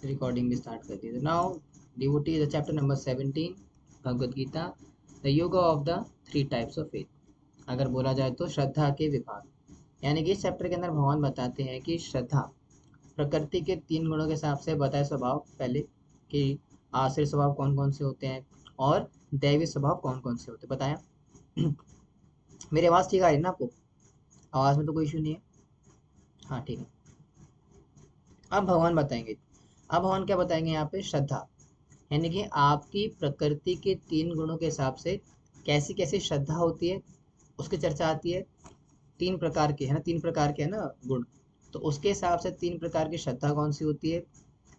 Recording भी start कर दी। तो now devotee the chapter number 17 Bhagavad Gita, the yoga of the three types of faith. अगर बोला जाए तो श्रद्धा के विभाग, यानी कि इस चैप्टर के अंदर भगवान बताते हैं कि श्रद्धा प्रकृति के तीन गुणों के हिसाब से बताए स्वभाव, पहले कि आश्रित स्वभाव कौन कौन से होते हैं और दैवी स्वभाव कौन कौन से होते हैं बताया। मेरी आवाज़ ठीक आ रही है ना आपको? आवाज़ में तो कोई इशू नहीं है? हाँ ठीक है। अब भगवान बताएंगे, अब भगवान क्या बताएंगे यहाँ पे? श्रद्धा, यानी कि आपकी प्रकृति के तीन गुणों के हिसाब से कैसी कैसी श्रद्धा होती है उसकी चर्चा आती है। तीन प्रकार के है ना, तीन प्रकार के है ना गुण, तो उसके हिसाब से तीन प्रकार की श्रद्धा कौन सी होती है।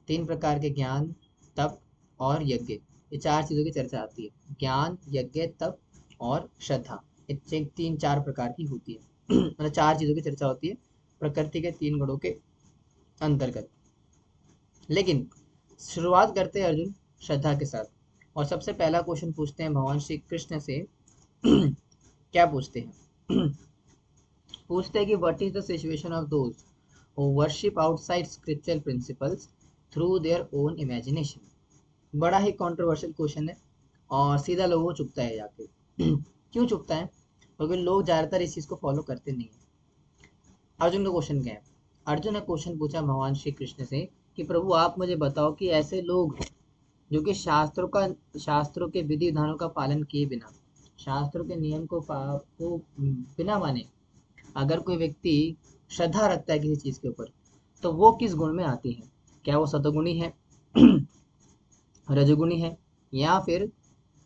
तीन प्रकार के ज्ञान, तप और यज्ञ, ये चार चीज़ों की चर्चा आती है। ज्ञान, यज्ञ, तप और श्रद्धा, ये तीन चार प्रकार की होती है। मतलब चार चीज़ों की चर्चा होती है प्रकृति के तीन गुणों के अंतर्गत। लेकिन शुरुआत करते हैं अर्जुन श्रद्धा के साथ, और सबसे पहला क्वेश्चन पूछते हैं भगवान श्री कृष्ण से। क्या पूछते हैं? पूछते हैं कि what is the situation of those who worship outside scriptural principles through their own imagination. बड़ा ही कंट्रोवर्शियल क्वेश्चन है और सीधा लोगों को चुभता है जाके। क्यों चुभता है? क्योंकि लोग ज़्यादातर इस चीज़ को फॉलो करते नहीं है। अर्जुन का क्वेश्चन क्या है? अर्जुन ने क्वेश्चन पूछा भगवान श्री कृष्ण से कि प्रभु आप मुझे बताओ कि ऐसे लोग जो कि शास्त्रों के विधि विधानों का पालन किए बिना, शास्त्रों के नियम को बिना माने अगर कोई व्यक्ति श्रद्धा रखता है किसी चीज के ऊपर, तो वो किस गुण में आती है? क्या वो सतोगुणी है, रजोगुणी है, या फिर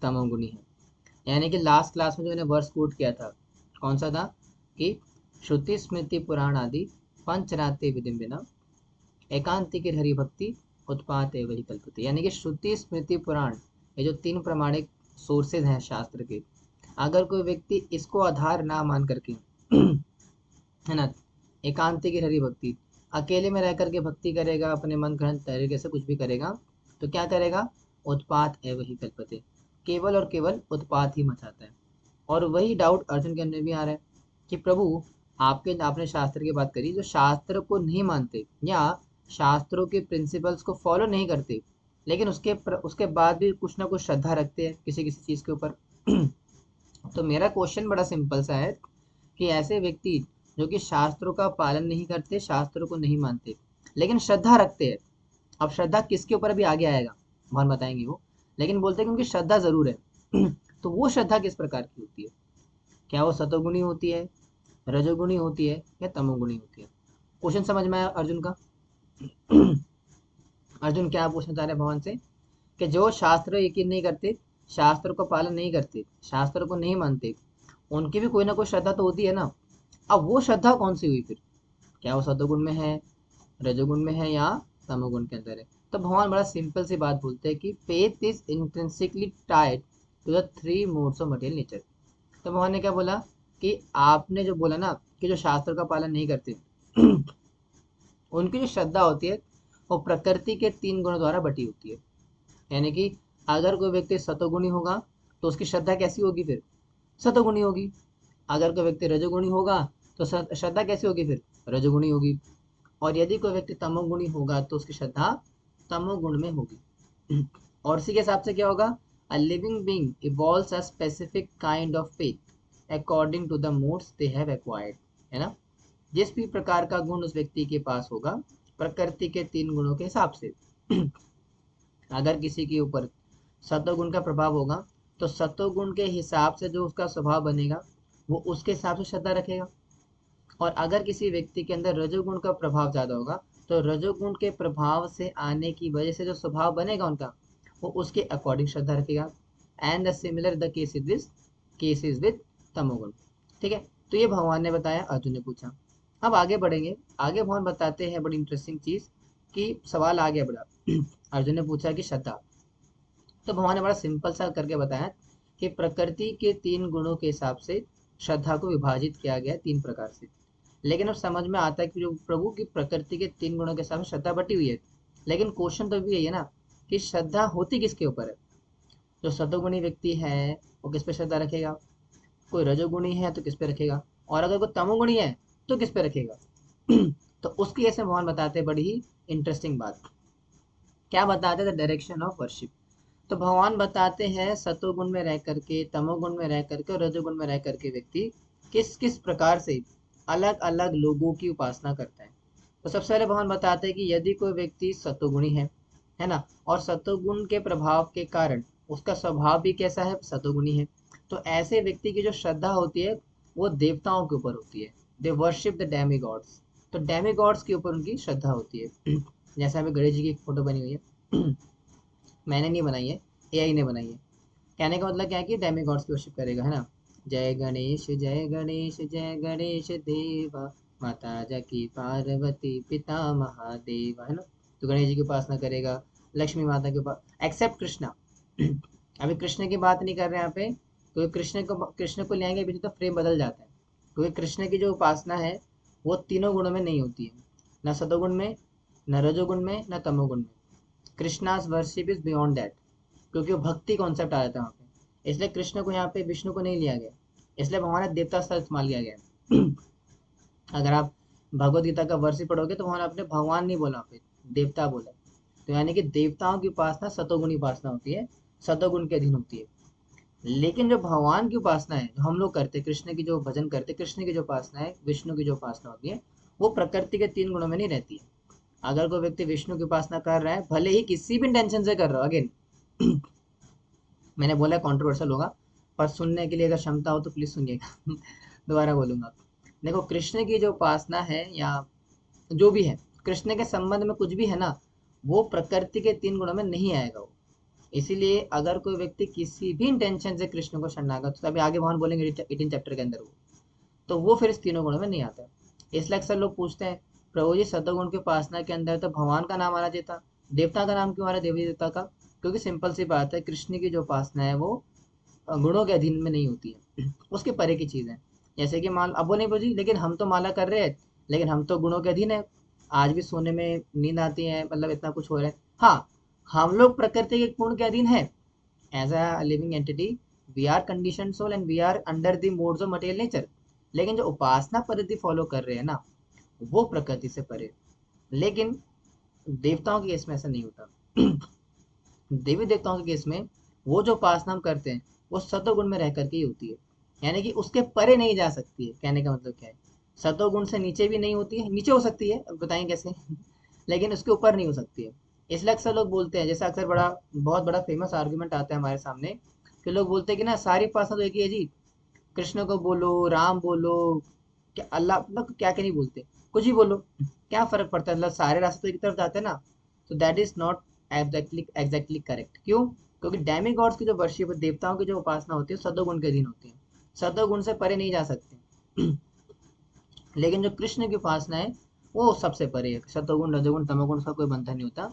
तमोगुणी है? यानी कि लास्ट क्लास में जो मैंने वर्स कोट किया था, कौन सा था? कि श्रुति स्मृति पुराण आदि पंचराते विधिम बिना एकांतिक हरि भक्ति उत्पात वही कल्पते। यानी कि श्रुति स्मृति पुराण, ये जो तीन प्रमाणिक सोर्सेज हैं शास्त्र के, अगर कोई व्यक्ति इसको आधार ना मान करके है ना, एकांतिक हरि भक्ति, अकेले में रह करके भक्ति करेगा, अपने मन ग्रंथ तरीके से कुछ भी करेगा, तो क्या करेगा? उत्पात एवं ही कल्पते, केवल और केवल उत्पात ही मचाता है। और वही डाउट अर्जुन के अंदर भी आ रहा है कि प्रभु आपने शास्त्र की बात करी, जो शास्त्र को नहीं मानते या शास्त्रों के प्रिंसिपल्स को फॉलो नहीं करते, लेकिन उसके बाद भी कुछ ना कुछ श्रद्धा रखते हैं किसी किसी चीज़ के ऊपर। तो मेरा क्वेश्चन बड़ा सिंपल सा है कि ऐसे व्यक्ति जो कि शास्त्रों का पालन नहीं करते, शास्त्रों को नहीं मानते, लेकिन श्रद्धा रखते हैं। अब श्रद्धा किसके ऊपर भी आगे आएगा, भगवान बताएंगे वो, लेकिन बोलते हैं कि उनकी श्रद्धा जरूर है। तो वो श्रद्धा किस प्रकार की होती है? क्या वो सतोगुणी होती है, रजोगुणी होती है, या तमोगुणी होती है? क्वेश्चन समझ में आया अर्जुन का? अर्जुन क्या पूछना चाह रहे हैं भगवान से? कि जो शास्त्र यकीन नहीं करते, शास्त्र को पालन नहीं करते, शास्त्र को नहीं मानते, उनकी भी कोई ना कोई श्रद्धा तो होती है ना। अब वो श्रद्धा कौन सी हुई फिर? क्या वो सतोगुण में है, रजोगुण में है, या तमोगुण के अंदर है? तो भगवान बड़ा सिंपल सी बात बोलते हैं कि faith is intrinsically tied to the three modes of material nature. तो भगवान ने क्या बोला कि आपने जो बोला ना कि जो शास्त्र का पालन नहीं करते, उनकी जो श्रद्धा होती है वो प्रकृति के तीन गुणों द्वारा बटी होती है। यानी कि अगर कोई व्यक्ति सतोगुणी होगा तो उसकी श्रद्धा कैसी होगी फिर? सतोगुणी होगी। अगर कोई व्यक्ति रजोगुणी होगा तो श्रद्धा कैसी होगी फिर? रजोगुणी होगी। और यदि कोई व्यक्ति तमोगुणी होगा तो उसकी श्रद्धा तमोगुण में होगी। और इसी के हिसाब से क्या होगा? A living being evolves a specific kind of faith according to the modes they have acquired, है ना। जिस भी प्रकार का गुण उस व्यक्ति के पास होगा प्रकृति के तीन गुणों के हिसाब से, अगर किसी के ऊपर सतोगुण का प्रभाव होगा तो सतोगुण के हिसाब से जो उसका स्वभाव बनेगा वो उसके हिसाब से श्रद्धा रखेगा। और अगर किसी व्यक्ति के अंदर रजोगुण का प्रभाव ज़्यादा होगा तो रजोगुण के प्रभाव से आने की वजह से जो स्वभाव बनेगा उनका, वो उसके अकॉर्डिंग श्रद्धा रखेगा। And the similar the case is with तमोगुण। ठीक है, तो ये भगवान ने बताया, अर्जुन ने पूछा। अब आगे बढ़ेंगे, आगे भगवान बताते हैं बड़ी इंटरेस्टिंग चीज़ कि सवाल आ गया बड़ा। अर्जुन ने पूछा कि श्रद्धा, तो भगवान ने बड़ा सिंपल सा करके बताया कि प्रकृति के तीन गुणों के हिसाब से श्रद्धा को विभाजित किया गया है तीन प्रकार से। लेकिन अब समझ में आता है कि जो प्रभु की प्रकृति के तीन गुणों के हिसाब से श्रद्धा बटी हुई है, लेकिन क्वेश्चन तो भी यही है ना कि श्रद्धा होती किसके ऊपर है? जो सतोगुणी व्यक्ति है वो किस पे श्रद्धा रखेगा, कोई रजोगुणी है तो किस पे रखेगा, और अगर कोई तमोगुणी है तो किस पे रखेगा? तो उसकी ऐसे भगवान बताते हैं बड़ी ही इंटरेस्टिंग बात। क्या बताते हैं? The direction of worship. तो भगवान बताते हैं सतोगुण में रह करके, तमोगुण में रह करके और रजोगुण में रह करके व्यक्ति किस किस प्रकार से अलग अलग लोगों की उपासना करता है। तो सबसे पहले भगवान बताते हैं कि यदि कोई व्यक्ति सतोगुणी है ना, और सतोगुण के प्रभाव के कारण उसका स्वभाव भी कैसा है? सतोगुणी है। तो ऐसे व्यक्ति की जो श्रद्धा होती है वो देवताओं के ऊपर होती है। They worship the Demi God's. तो डेमी गॉड्स के ऊपर उनकी श्रद्धा होती है। जैसे अभी गणेश जी की एक फोटो बनी हुई है। मैंने नहीं बनाई है, एआई ने बनाई है। कहने का मतलब क्या है कि डेमी गॉड्स की वर्शिप करेगा, है ना। जय गणेश जय गणेश जय गणेश देवा, माता जकी पार्वती पिता महादेवा, है ना। तो गणेश जी की उपासना करेगा, लक्ष्मी माता के उपास, एक्सेप्ट कृष्णा। अभी कृष्ण की बात नहीं कर रहे हैं यहाँ पे, क्योंकि कृष्ण को ले आएंगे पीछे तो फ्रेम बदल जाता है। क्योंकि कृष्ण की जो उपासना है वो तीनों गुणों में नहीं होती है, न सतोगुण में, न रजोगुण में, न तमोगुण में। Krishna's worship is beyond that, क्योंकि वो भक्ति कॉन्सेप्ट आ जाता है वहाँ पे। इसलिए कृष्ण को यहाँ पे विष्णु को नहीं लिया गया, इसलिए भगवान ने देवता स्तर इस्तेमाल किया गया है। अगर आप भगवत गीता का वर्ष पढ़ोगे तो वहां आपने भगवान नहीं बोला, पे देवता बोला। तो यानी कि देवताओं की उपासना सतोगुणी उपासना होती है, सतोगुण के अधीन होती है। लेकिन जो भगवान की उपासना है, जो हम लोग करते हैं, कृष्ण की जो भजन करते हैं, कृष्ण की जो उपासना है, विष्णु की जो उपासना होती है, वो प्रकृति के तीन गुणों में नहीं रहती है। अगर कोई व्यक्ति विष्णु की उपासना कर रहा है, भले ही किसी भी इंटेंशन से कर रहा हो, अगेन मैंने बोला कंट्रोवर्शियल होगा, पर सुनने के लिए अगर क्षमता हो तो प्लीज सुनिएगा। दोबारा बोलूंगा। देखो, कृष्ण की जो उपासना है या जो भी है, कृष्ण के संबंध में कुछ भी है ना, वो प्रकृति के तीन गुणों में नहीं आएगा वो। इसीलिए अगर कोई व्यक्ति किसी भी इंटेंशन से कृष्ण को शरणागत, तो अभी आगे भगवान बोलेंगे 18 चैप्टर के अंदर वो, तो वो फिर इस तीनों गुणों में नहीं आता। इसलिए अक्सर लोग पूछते हैं, प्रभु जी सतोगुण की उपासना के अंदर तो भगवान का नाम आना चाहिए था, देवता का नाम क्यों आ रहा है, देवी देवता का? क्योंकि सिंपल सी बात है, कृष्ण की जो उपासना है वो गुणों के अधीन में नहीं होती है। उसके परे की चीज है। जैसे कि मान, अब वो नहीं बोली, लेकिन हम तो माला कर रहे हैं, लेकिन हम तो गुणों के अधीन है। आज भी सोने में नींद आती है, मतलब इतना कुछ हो रहा है। हाँ, हम लोग प्रकृति के गुण के अधीन है। As a living entity we are condition soul and we are under the modes of material nature. लेकिन जो उपासना पद्धति फॉलो कर रहे हैं ना, वो प्रकृति से परे। लेकिन देवताओं के केस में ऐसा नहीं होता। देवी देवताओं के केस में वो जो उपासना हम करते हैं वो सतोगुण में रह करके ही होती है। यानी कि उसके परे नहीं जा सकती है। कहने का मतलब क्या है, सतोगुण से नीचे भी नहीं होती है, नीचे हो सकती है, अब बताएं कैसे। लेकिन उसके ऊपर नहीं हो सकती है। इसलिए अक्सर लोग बोलते हैं, जैसे अक्सर बड़ा बहुत बड़ा फेमस आर्गुमेंट आता है हमारे सामने, कि लोग बोलते हैं कि ना सारी उपासना तो एक ही है जी, कृष्ण को बोलो, राम बोलो, क्या अल्लाह, मतलब क्या क्या नहीं बोलते, कुछ भी बोलो, क्या फर्क पड़ता है, मतलब सारे रास्ते तो एक तरफ जाते हैं ना। तो that is not exactly correct. क्यों? क्योंकि डेमी गॉड्स की जो वर्शिप, देवताओं की जो उपासना होती है, सदोगुण के अधीन होती है, सदोगुण से परे नहीं जा सकते। लेकिन जो कृष्ण की उपासना है वो सबसे परे है। सतोगुण रजोगुण तमोगुण उसका कोई बंधन नहीं होता।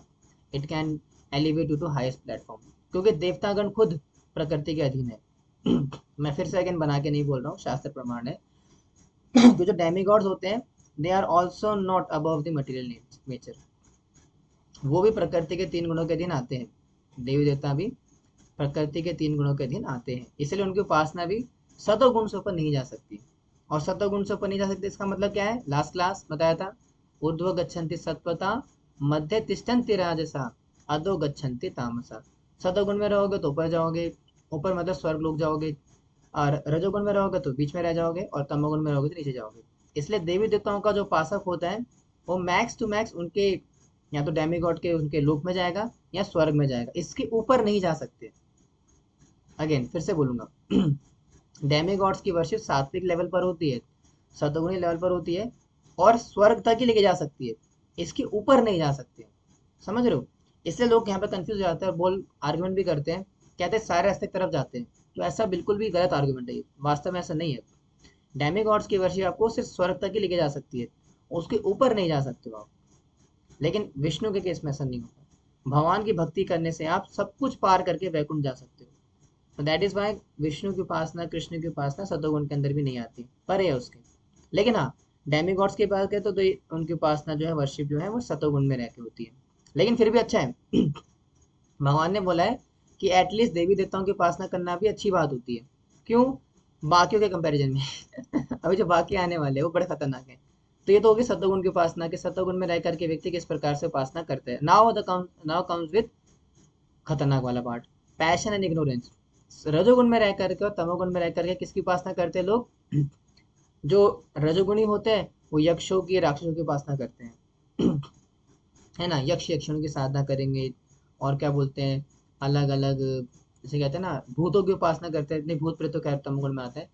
It can elevate you to highest platform, क्योंकि देवतागण खुद प्रकृति के अधीन है। मैं फिर से अगेन बना के नहीं बोल रहा हूँ, शास्त्र प्रमाण है। तो जो डेमीगॉड्स होते हैं, they are also not above the material nature. वो भी प्रकृति के तीन गुणों के अधीन आते हैं। देवी देवता भी प्रकृति के तीन गुणों के अधीन आते हैं, इसलिए उनकी उपासना भी सतोगुण से ऊपर नहीं जा सकती। और सतोगुण से ऊपर नहीं जा सकती, इसका मतलब क्या है, लास्ट क्लास बताया था। ऊर्ध्व गच्छन्ति सत्वता, मध्य तिष्ठन्ति राजसा, अधो गच्छन्ति तामसा। सतोगुण में रहोगे तो ऊपर जाओगे, ऊपर मतलब स्वर्ग लोग जाओगे। और रजोगुण में रहोगे तो बीच में रह जाओगे, और तमोगुण में रहोगे तो नीचे जाओगे। इसलिए देवी देवताओं का जो उपासक होता है वो मैक्स टू मैक्स उनके, या तो डेमीगॉड के उनके लोक में जाएगा या स्वर्ग में जाएगा, इसके ऊपर नहीं जा सकते। अगेन फिर से बोलूंगा, डेमीगॉड्स की वर्शिप सात्विक लेवल पर होती है, सतगुणी लेवल पर होती है, और स्वर्ग तक ही लेके जा सकती है, इसके ऊपर नहीं जा सकते। समझ रहे हो? इसलिए लोग यहाँ पे कंफ्यूज हो जाते हैं और बोल आर्गुमेंट भी करते हैं, कहते हैं सारे रास्ते की तरफ जाते हैं। तो ऐसा बिल्कुल भी गलत आर्गुमेंट है ये, वास्तव में ऐसा नहीं है। डेमीगॉड्स की वर्शिप आपको सिर्फ स्वर्ग तक ही लेके जा सकती है, उसके ऊपर नहीं जा सकते हो आप। लेकिन विष्णु के केस में ऐसा नहीं होता। भगवान की भक्ति करने से आप सब कुछ पार करके वैकुंठ जा सकते हो। तो दैट इज वाई विष्णु की उपासना, कृष्ण की उपासना सतोगुण के अंदर भी नहीं आती, पर है उसके। लेकिन हाँ, डेमीगॉड्स की बात करें तो उनकी उपासना जो है, वर्शिप जो है, वो सतोगुण में रह के होती है। लेकिन फिर भी अच्छा है। भगवान ने बोला है कि एटलीस्ट देवी देवताओं की उपासना करना भी अच्छी बात होती है। क्यों? बाकियों के कंपैरिजन में। अभी जो बाकी आने वाले हैं वो बड़े खतरनाक हैं। तो ये तो होगी सत्वगुण की उपासना, कि सत्वगुण में रह करके व्यक्ति किस प्रकार से उपासना करते हैं। नाउ कम्स विद खतरनाक वाला पार्ट, पैशन एंड इग्नोरेंस। रजोगुण में रह करके और तमोगुण में रह करके किसकी उपासना करते हैं लोग? जो रजोगुणी होते हैं वो यक्षों की, राक्षसों की उपासना करते हैं है ना, यक्ष यक्षिणों की साधना करेंगे, और क्या बोलते हैं, अलग अलग, जैसे कहते हैं ना, भूतों की उपासना करते हैं, नहीं भूत प्रेत तो खैर तमोगुण में आता है,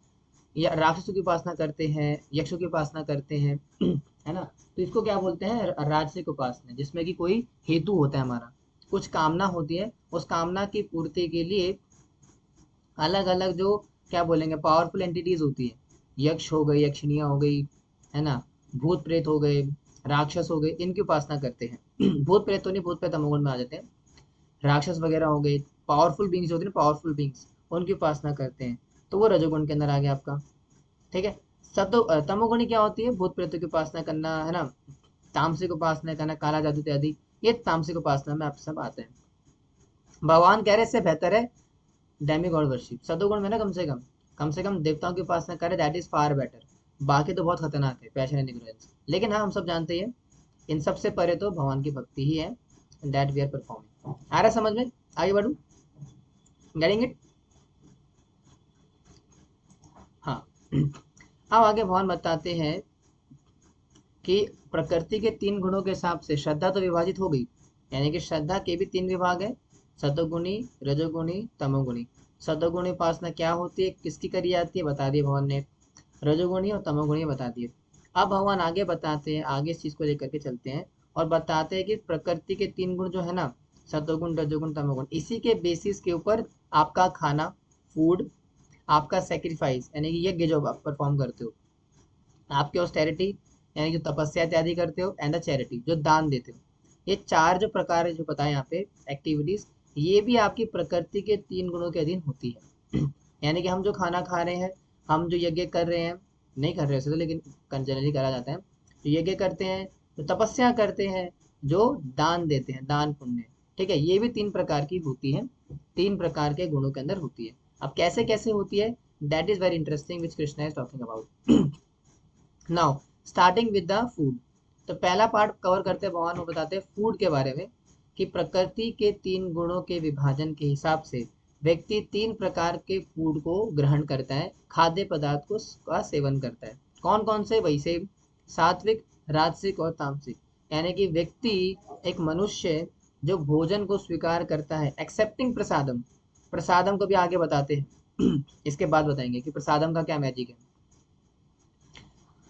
या राक्षसों की उपासना करते हैं, यक्षों की उपासना करते हैं है ना। तो इसको क्या बोलते हैं? राजसिक उपासना, जिसमें कि कोई हेतु होता है हमारा, कुछ कामना होती है, उस कामना की पूर्ति के लिए अलग अलग जो, क्या बोलेंगे, पावरफुल एंटिटीज होती है, यक्ष हो गई, यक्षिणियाँ हो गई, है ना, भूत प्रेत हो गए, राक्षस हो गए, इनकी उपासना करते हैं भूत प्रेत तो नहीं, भूत प्रेत तमोगुण में आ जाते हैं, राक्षस वगैरह हो गए, पावरफुल बींग्स होती है ना, पावरफुल बींग्स, उनकी उपासना करते हैं, तो वो रजोगुण के अंदर आ गया आपका। ठीक है। तमोगुणी क्या होती है? भूत प्रेतों की उपासना करना, है ना, तामसिक उपासना करना, काला जादू इत्यादि, ये तामसिक उपासना में आप सब आते हैं। भगवान कह रहे इससे बेहतर है डेमीगॉड वर्शिप, सदोगुण में ना, कम से कम देवताओं की उपासना करे, दैट इज फार बेटर। बाकी तो बहुत खतरनाक है, पैशन एंड इग्नोरेंस, लेकिन हाँ हम सब जानते हैं इन सबसे परे तो भगवान की भक्ति ही है, दैट वी आर परफॉर्मिंग। आ रहा है समझ में? आगे बढ़ू, गेटिंग इट? हाँ अब आगे भगवान बताते हैं कि प्रकृति के 3 गुणों के हिसाब से श्रद्धा तो विभाजित हो गई, यानी कि श्रद्धा के भी 3 विभाग है, सतोगुणी, रजोगुणी, तमोगुणी। सतोगुणी उपासना क्या होती है, किसकी करी जाती है, बता दिए भगवान ने, रजोगुणी और तमोगुणी बता दिए। अब भगवान आगे बताते हैं, आगे इस चीज को लेकर के चलते हैं, और बताते हैं कि प्रकृति के 3 गुण जो है ना, सतोगुण, रजोगुण, तमोगुण, इसी के बेसिस के ऊपर आपका खाना, फूड, आपका सेक्रीफाइस यानी कि यज्ञ जो आप परफॉर्म करते हो, आपकी ऑस्टेरिटी यानी जो तपस्या इत्यादि करते हो, एंड द चैरिटी जो दान देते हो, ये 4 जो प्रकार जो बताए यहाँ पे एक्टिविटीज, ये भी आपकी प्रकृति के 3 गुणों के अधीन होती है यानी कि हम जो खाना खा रहे हैं, हम जो यज्ञ कर रहे हैं, नहीं कर रहे वैसे तो, लेकिन जनरली करा जाता है, तो यज्ञ करते हैं, जो तपस्या करते हैं, जो दान देते हैं, दान पुण्य, ठीक है, ये भी 3 प्रकार की होती है, 3 प्रकार के गुणों के अंदर होती है। अब कैसे कैसे होती है, that is very interesting which Krishna is talking about now, starting with the food. तो पहला पार्ट कवर करते हैं भगवान, वो बताते हैं फूड के बारे में, कि प्रकृति के 3 गुणों के विभाजन के हिसाब से व्यक्ति 3 प्रकार के फूड को ग्रहण करता है, खाद्य पदार्थ को का सेवन करता है। कौन कौन से? वही से सात्विक, राजसिक और तामसिक, यानी कि व्यक्ति, एक मनुष्य जो भोजन को स्वीकार करता है, एक्सेप्टिंग प्रसादम, प्रसादम को भी आगे बताते हैं इसके बाद बताएंगे कि प्रसादम का क्या मैजिक है।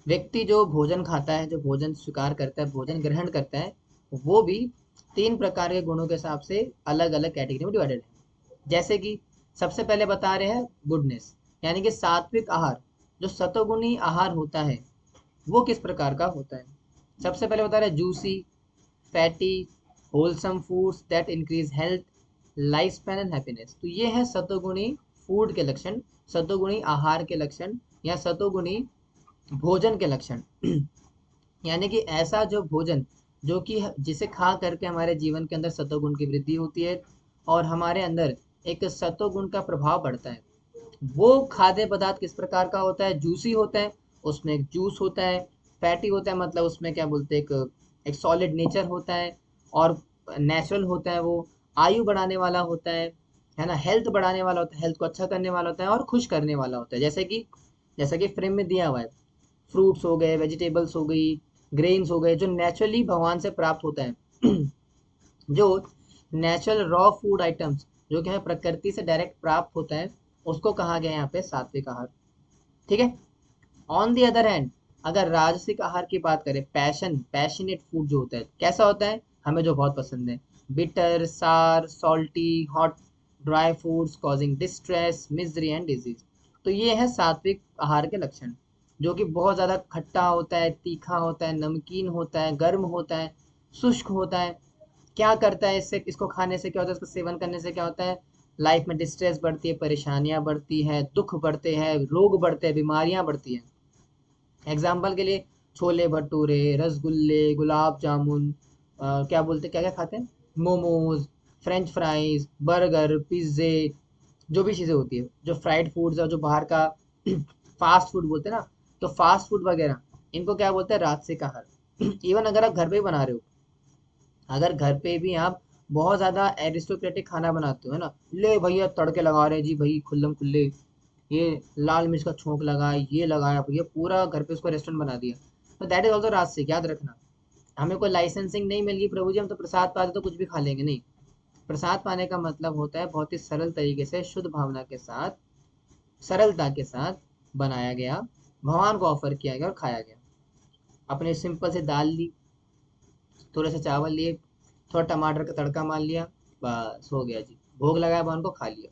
व्यक्ति जो भोजन खाता है, जो भोजन स्वीकार करता है, भोजन ग्रहण करता है, वो भी 3 प्रकार के गुणों के हिसाब से अलग अलग कैटेगरी में डिवाइडेड है। जैसे कि सबसे पहले बता रहे हैं गुडनेस, यानी कि सात्विक आहार, जो सतोगुणी आहार होता है वो किस प्रकार का होता है। सबसे पहले बता रहे हैं juicy, fatty, wholesome foods that increase health, life span and happiness. तो ये है सतोगुणी फूड के लक्षण, सतोगुणी आहार के लक्षण, या सतोगुणी भोजन के लक्षण यानी कि ऐसा जो भोजन, जो कि जिसे खा करके हमारे जीवन के अंदर सतोगुण की वृद्धि होती है, और हमारे अंदर एक सतोगुण का प्रभाव पड़ता है, वो खाद्य पदार्थ किस प्रकार का होता है? जूसी होता है, उसमें एक जूस होता है, फैटी होता है, मतलब उसमें क्या बोलते हैं, एक सॉलिड नेचर होता है, और नेचुरल होता है, वो आयु बढ़ाने वाला होता है ना, हेल्थ बढ़ाने वाला होता है, हेल्थ को अच्छा करने वाला होता है, और खुश करने वाला होता है। जैसे कि फ्रेम में दिया हुआ है, फ्रूट्स हो गए, वेजिटेबल्स हो गई, ग्रेन्स हो गए, जो नेचुरली भगवान से प्राप्त होता है जो नेचुरल रॉ फूड आइटम्स, जो कि हमें प्रकृति से डायरेक्ट प्राप्त होता है, उसको कहा गया है यहाँ पे सात्विक आहार। ठीक है। ऑन दी अदर हैंड, अगर राजसिक आहार की बात करें, पैशनेट फूड जो होता है, कैसा होता है, हमें जो बहुत पसंद है, बिटर, सार, salty, hot, dry foods causing distress, misery and disease. तो ये है सात्विक आहार के लक्षण, जो कि बहुत ज़्यादा खट्टा होता है, तीखा होता है, नमकीन होता है, गर्म होता है, शुष्क होता है। क्या करता है इससे, इसको खाने से क्या होता है, इसको सेवन करने से क्या होता है, लाइफ में डिस्ट्रेस बढ़ती है, परेशानियां बढ़ती हैं, दुख बढ़ते हैं, रोग बढ़ते हैं, बीमारियां बढ़ती हैं। एग्जाम्पल के लिए छोले भटूरे, रसगुल्ले, गुलाब जामुन, क्या बोलते, क्या क्या खाते हैं, मोमोज, फ्रेंच फ्राइज, बर्गर, पिज्जे, जो भी चीज़ें होती है, जो फ्राइड फूड्स और जो बाहर का फास्ट फूड बोलते हैं ना, तो फास्ट फूड वगैरह, इनको क्या बोलते हैं, राजसिक आहार। इवन अगर आप घर पे ही बना रहे हो, अगर घर पे भी आप बहुत ज्यादा एरिस्टोक्रेटिक खाना बनाते हो है ना, ले भैया तड़के लगा रहे जी भाई खुल्लम खुल्ले, ये लाल मिर्च का छोंक लगाया, ये लगाया भैया, पूरा घर पे उसको रेस्टोरेंट बना दिया, तो दैट इज ऑल्सो राजसिक, याद रखना। हमें कोई लाइसेंसिंग नहीं मिल गई प्रभु जी, हम तो प्रसाद पाते तो कुछ भी खा लेंगे, नहीं। प्रसाद पाने का मतलब होता है बहुत ही सरल तरीके से, शुद्ध भावना के साथ, सरलता के साथ बनाया गया, भगवान को ऑफर किया गया और खाया गया। अपने सिंपल से दाल ली, थोड़े से चावल लिए, थोड़ा टमाटर का तड़का मार लिया, बस हो गया जी, भोग लगाया भगवान को, खा लिया।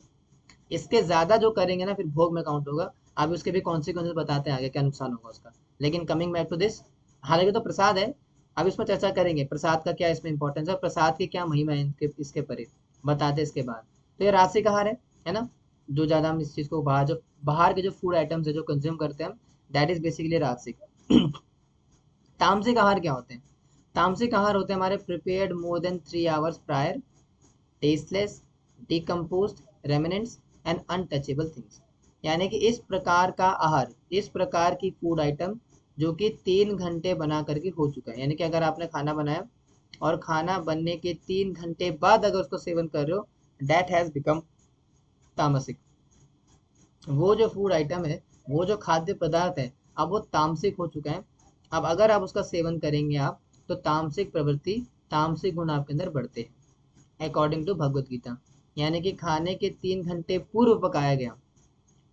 इसके ज्यादा जो करेंगे ना फिर भोग में काउंट होगा। अब उसके भी कॉन्सिक्वेंसेस बताते हैं आगे क्या नुकसान होगा उसका। लेकिन कमिंग बैक टू दिस, हालांकि तो प्रसाद है, अब इसमें चर्चा करेंगे प्रसाद का क्या इसमें इंपॉर्टेंस है, प्रसाद की क्या महिमा है इसके परे, बताते हैं इसके बाद। तो ये राजसिक आहार है ना, जो ज्यादा हम इस चीज को बाहर के जो फूड आइटम्स है जो कंज्यूम करते हैं हम, दैट इज बेसिकली राजसिक। तामसिक आहार क्या होते हैं? तामसिक आहार होते हैं हमारे prepared more than 3 hours prior, tasteless, decomposed remnants and untouchable things. यानी कि इस प्रकार का आहार, इस प्रकार की फूड आइटम जो कि 3 घंटे बना करके हो चुका है, यानी कि अगर आपने खाना बनाया और खाना बनने के 3 घंटे बाद अगर उसको सेवन कर रहे हो, डेट हैज बिकम तामसिक। वो जो फूड आइटम है, वो जो खाद्य पदार्थ है, अब वो तामसिक हो चुका है। अब अगर आप उसका सेवन करेंगे आप, तो तामसिक प्रवृत्ति, तामसिक गुण आपके अंदर बढ़ते हैं, अकॉर्डिंग टू भगवत गीता। यानी कि खाने के 3 घंटे पूर्व पकाया गया,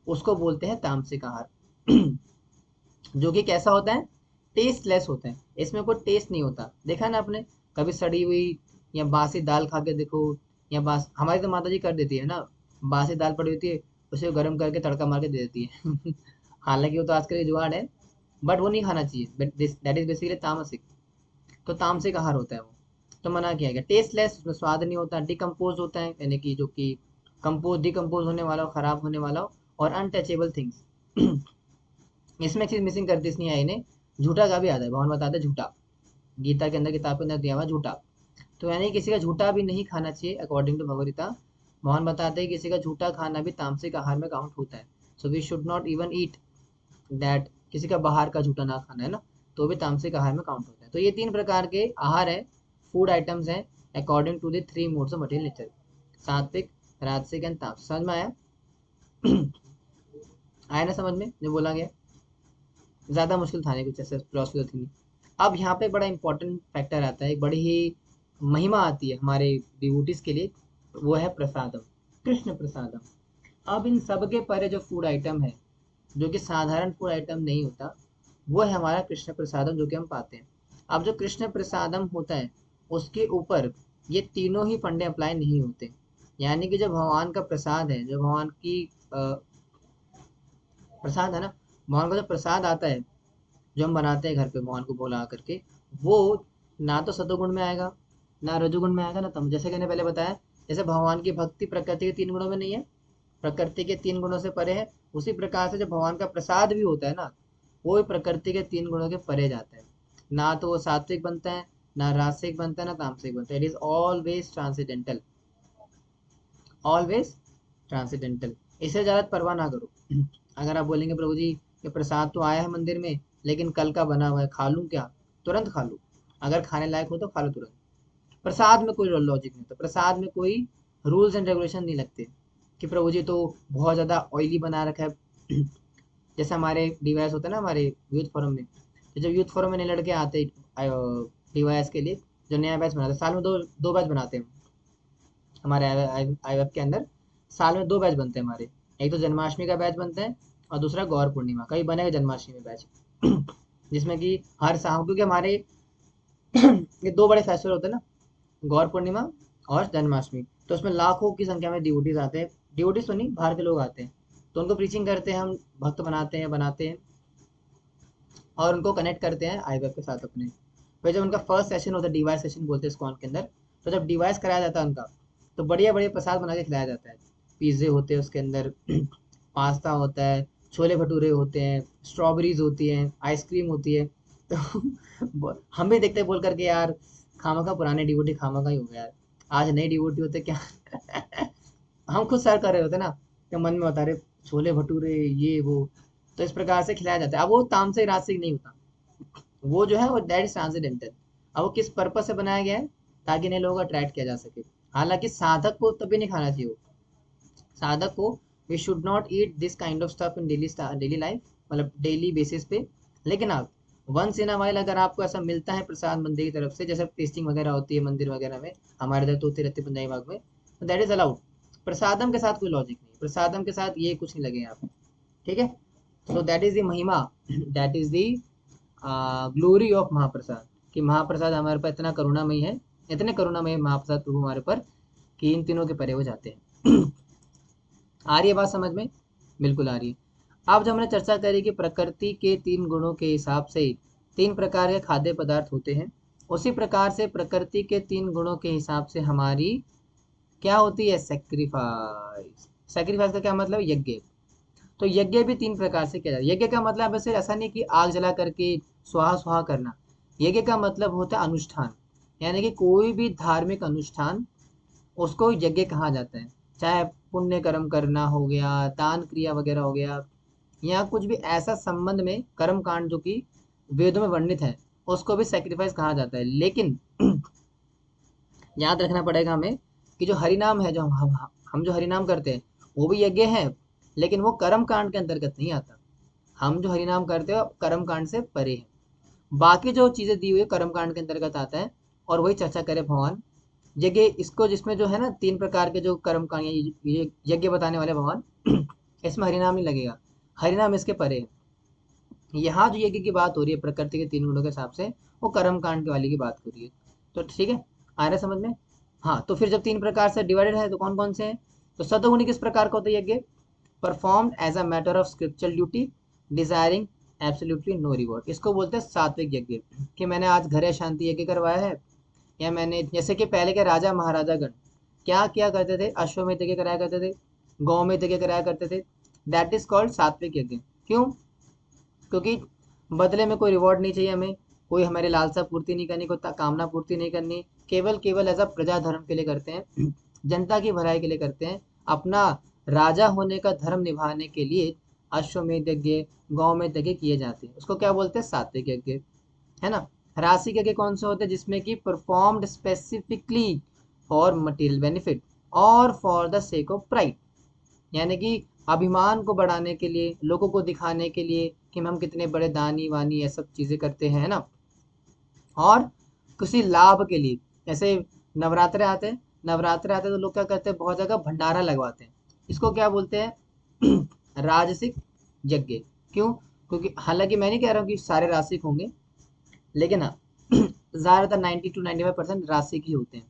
उसको बोलते हैं तामसिक आहार। जो कि कैसा होता है, टेस्टलेस होता है, इसमें कोई टेस्ट नहीं होता। देखा ना आपने कभी सड़ी हुई या बासी दाल खा के देखो, या बास हमारी तो माता जी कर देती है ना, बासी दाल पड़ी होती है, उसे गर्म करके तड़का मार के दे देती है। हालांकि वो तो आजकल की जुगाड़ है, बट वो नहीं खाना चाहिए, but this that is basically तामसिक। तो तामसिक आहार होता है वो, तो मना किया गया। टेस्टलेस, उसमें स्वाद नहीं होता, डिकम्पोज होता है, यानी कि जो कि कंपोज डिकम्पोज होने वाला हो, खराब होने वाला हो, और अनटचेबल थिंग्स। इसमें एक चीज मिसिंग कर दी नहीं आई ने, झूठा का भी आता है, भगवान बताते हैं झूठा, गीता के अंदर, किताब के अंदर दिया हुआ झूठा। तो यानी किसी का झूठा भी नहीं खाना चाहिए अकॉर्डिंग टू भगवदगीता। भगवान बताते हैं किसी का झूठा खाना भी तामसिक आहार में काउंट होता है। So we should not even eat that, किसी का बाहर का झूठा ना खाना है ना, तो भी तामसिक आहार में काउंट होता है। तो ये 3 प्रकार के आहार है, फूड आइटम्स हैं, according to the 3 modes of material nature, sattvic, rajasic and तामसिक। समझ में आया? आया ना समझ में जो बोला गया? ज्यादा मुश्किल था नहीं, कुछ ऐसे फिलोसफी तो थी नहीं। अब यहाँ पे बड़ा इंपॉर्टेंट फैक्टर आता है, एक बड़ी ही महिमा आती है हमारे डिवोटीज के लिए, वो है प्रसादम, कृष्ण प्रसादम। अब इन सब के परे जो फूड आइटम है, जो कि साधारण फूड आइटम नहीं होता, वो है हमारा कृष्ण प्रसादम, जो कि हम पाते हैं। अब जो कृष्ण प्रसादम होता है, उसके ऊपर ये तीनों ही फंडे अप्लाई नहीं होते। यानी कि जो भगवान का प्रसाद है, जो भगवान की प्रसाद है ना, भगवान का जो प्रसाद आता है, जो हम बनाते हैं घर पे भगवान को बोला करके, वो ना तो सतोगुण में आएगा, ना रजोगुण में आएगा, ना तम, जैसे कि मैंने पहले बताया। जैसे भगवान की भक्ति प्रकृति के 3 गुणों में नहीं है, प्रकृति के 3 गुणों से परे है, उसी प्रकार से जो भगवान का प्रसाद भी होता है ना, वो भी प्रकृति के 3 गुणों के परे जाता है। ना तो वो सात्विक बनता है, ना राजसिक बनता है, ना तामसिक बनता है, it is always transcendental, always transcendental. इससे ज्यादा परवाह ना करो। अगर आप बोलेंगे प्रभु जी ये प्रसाद तो आया है मंदिर में, लेकिन कल का बना हुआ है, खा लूं क्या? तुरंत खा लो, अगर खाने लायक हो तो खा लो तुरंत। प्रसाद में कोई लॉजिक नहीं होता, प्रसाद में कोई रूल्स एंड रेगुलेशन नहीं लगते कि प्रभु जी तो बहुत ज्यादा ऑयली बना रखा है। जैसे हमारे डिवाइस होता है ना हमारे यूथ फोरम में, तो जब यूथ फोरम में नए लड़के आते डिवाइस के लिए, जो नया बैच बनाते हैं, साल में दो दो बैच बनाते हैं हमारे आई के अंदर। साल में 2 बैच बनते हैं हमारे, एक तो जन्माष्टमी का बैच बनता है, और दूसरा गौर पूर्णिमा का भी बनेगा, जन्माष्टमी में बैच। जिसमें कि हर साल, क्योंकि हमारे ये 2 बड़े फेस्टिवल होते हैं ना, गौर पूर्णिमा और जन्माष्टमी, तो उसमें लाखों की संख्या में डिवोटीज आते हैं, डिवोटीज तो नहीं, बाहर के लोग आते हैं, तो उनको प्रीचिंग करते हैं हम, भक्त बनाते हैं और उनको कनेक्ट करते हैं आई के साथ अपने। फिर जब उनका फर्स्ट सेशन होता है, डिवाइस सेशन बोलते हैं स्कॉन के अंदर, तो जब डिवाइस कराया जाता है उनका, तो बढ़िया बढ़िया प्रसाद बना के खिलाया जाता है। पिज्जे होते हैं उसके अंदर, पास्ता होता है, छोले भटूरे होते हैं, स्ट्रॉबेरीज होती हैं, आइसक्रीम होती है। तो हम भी देखते हैं बोल करके यार, खामा का पुराने डिवोटी खामा का ही हो गया यार, आज नए डिवोटी होते क्या। हम खुद सर कर रहे होते ना, तो मन में बता रहे छोले भटूरे ये वो, तो इस प्रकार से खिलाया जाता है। अब वो तामसिक राजसिक नहीं होता, वो जो है वो दैट इज ट्रांसेंडेंटल। अब वो किस पर्पज से बनाया गया है, ताकि नए लोगों को अट्रैक्ट किया जा सके। हालांकि साधक को तभी नहीं खाना चाहिए वो, साधक को we should not eat this kind of stuff in daily life, मतलब डेली बेसिस पे। लेकिन आप वंस इन अ वाइल अगर आपको ऐसा मिलता है प्रसाद मंदिर की तरफ से, जैसे टेस्टिंग वगैरह होती है मंदिर वगैरह में, हमारे इधर तो होती रहती है पंजाबी बाग में, तो दैट इज अलाउड। प्रसादम के साथ कोई लॉजिक नहीं, प्रसादम के साथ ये कुछ नहीं लगेगा आप, ठीक है। सो दैट इज द महिमा, that is the glory of महाप्रसाद, कि महाप्रसाद हमारे पर इतना करुणामयी है, इतने करुणामयी महाप्रसाद प्रभु हमारे पर, कि इन तीनों के परे हो जाते हैं। आ रही है बात समझ में? बिल्कुल आ रही है। अब जब हमने चर्चा करी कि प्रकृति के 3 गुणों के हिसाब से 3 प्रकार के खाद्य पदार्थ होते हैं, उसी प्रकार से प्रकृति के 3 गुणों के हिसाब से हमारी क्या होती है, सेक्रीफाइस। सेक्रीफाइस का क्या मतलब, यज्ञ। तो यज्ञ भी 3 प्रकार से किया जाता है। यज्ञ का मतलब वैसे ऐसा नहीं कि आग जला करके स्वाहा स्वाहा करना। यज्ञ का मतलब होता है अनुष्ठान, यानी कि कोई भी धार्मिक अनुष्ठान, उसको यज्ञ कहा जाता है। चाहे पुण्य कर्म करना हो गया, दान क्रिया वगैरह हो गया, या कुछ भी ऐसा संबंध में कर्म कांड जो कि वेदों में वर्णित है, उसको भी सेक्रीफाइस कहा जाता है। लेकिन याद रखना पड़ेगा हमें कि जो हरिनाम है, जो हम जो हरिनाम करते हैं, वो भी यज्ञ है, लेकिन वो कर्म कांड के अंतर्गत नहीं आता। हम जो हरिनाम करते हैं कर्म कांड से परे है। बाकी जो चीजें दी हुई है कर्म कांड के अंतर्गत आता है। और वही चर्चा करे भगवान, यज्ञ इसको जिसमें जो है ना 3 प्रकार के जो कर्म कांड, ये यज्ञ बताने वाले भगवान, इसमें हरिनाम नहीं लगेगा, हरिनाम इसके परे है। यहाँ जो यज्ञ की बात हो रही है प्रकृति के 3 गुणों के हिसाब से, वो कर्म कांड के वाली की बात हो रही है। तो ठीक है, आ रहा है समझ में? हाँ, तो फिर जब 3 प्रकार से डिवाइडेड है तो कौन कौन से हैं? तो सतोगुणी किस प्रकार का होता है यज्ञ? Performed as a matter of scriptural duty, desiring absolutely no reward. इसको बोलते हैं सात्विक यज्ञ। कि मैंने आज घर शांति यज्ञ करवाया है, या मैंने, जैसे कि पहले के राजा महाराजा गण क्या किया करते थे, अश्वमेध यज्ञ कराया करते थे, गौमेध यज्ञ कराया करते थे। दैट इज कॉल्ड सात्विक यज्ञ। क्यों? क्योंकि बदले में कोई रिवॉर्ड नहीं चाहिए हमें, कोई हमारी लालसा पूर्ति नहीं करनी, कोई कामना पूर्ति नहीं करनी, केवल केवल एज अ प्रजा धर्म के लिए करते हैं, जनता की भलाई के लिए करते हैं, अपना राजा होने का धर्म निभाने के लिए अश्वमेध यज्ञ, गौमेध यज्ञ किए जाते हैं। उसको क्या बोलते हैं, सात्विक यज्ञ, है ना। राशि यज्ञ कौन से होते हैं, जिसमें कि performed specifically for material benefit और for the sake of pride, यानी कि अभिमान को बढ़ाने के लिए, लोगों को दिखाने के लिए कि हम कितने बड़े दानी वानी, ये सब चीजें करते हैं ना। और किसी लाभ के लिए, जैसे नवरात्रे आते हैं, नवरात्रे आते हैं तो लोग क्या करते हैं, बहुत जगह भंडारा लगवाते हैं। इसको क्या बोलते हैं, राजसिक यज्ञ। क्यों? क्योंकि हालांकि मैं नहीं कह रहा हूँ कि सारे रासिक होंगे, लेकिन हाँ, ज्यादातर 90 to 95% रासिक ही होते हैं।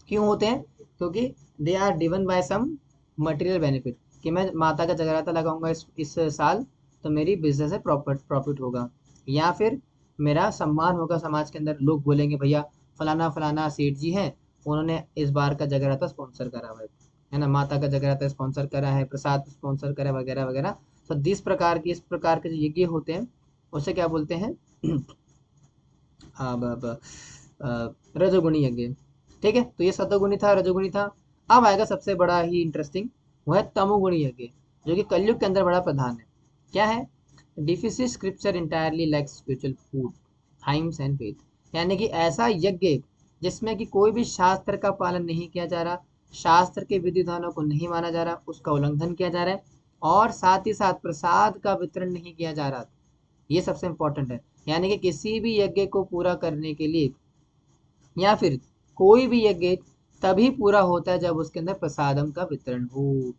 क्यों होते हैं? क्योंकि they are driven by some material benefit, कि मैं माता का जगराता लगाऊंगा इस साल, तो मेरी बिजनेस है प्रॉफिट प्रॉफिट होगा, या फिर मेरा सम्मान होगा समाज के अंदर, लोग बोलेंगे भैया फलाना फलाना सेठ जी हैं, उन्होंने इस बार का जगराता स्पॉन्सर करा हुआ है ना, माता का जगराता स्पॉन्सर करा है, प्रसाद स्पॉन्सर करा है, वगैरह वगैरह। तो इस प्रकार के जो यज्ञ होते हैं, उसे क्या बोलते हैं, हाँ रजोगुणी यज्ञ। ठीक है, तो ये सतोगुणी था, रजोगुणी था। अब आएगा सबसे बड़ा ही इंटरेस्टिंग, वो है तमोगुणी यज्ञ, जो कि कलयुग के अंदर बड़ा प्रधान है। क्या है? Deficit scripture entirely like spiritual food, hymns and faith. यानी कि ऐसा यज्ञ जिसमें कि कोई भी शास्त्र का पालन नहीं किया जा रहा, शास्त्र के विधि विधानों को नहीं माना जा रहा, उसका उल्लंघन किया जा रहा है, और साथ ही साथ प्रसाद का वितरण नहीं किया जा रहा। ये सबसे इंपॉर्टेंट है। यानी कि किसी भी यज्ञ को पूरा करने के लिए, या फिर कोई भी यज्ञ तभी पूरा होता है जब उसके अंदर प्रसादम का वितरण हो।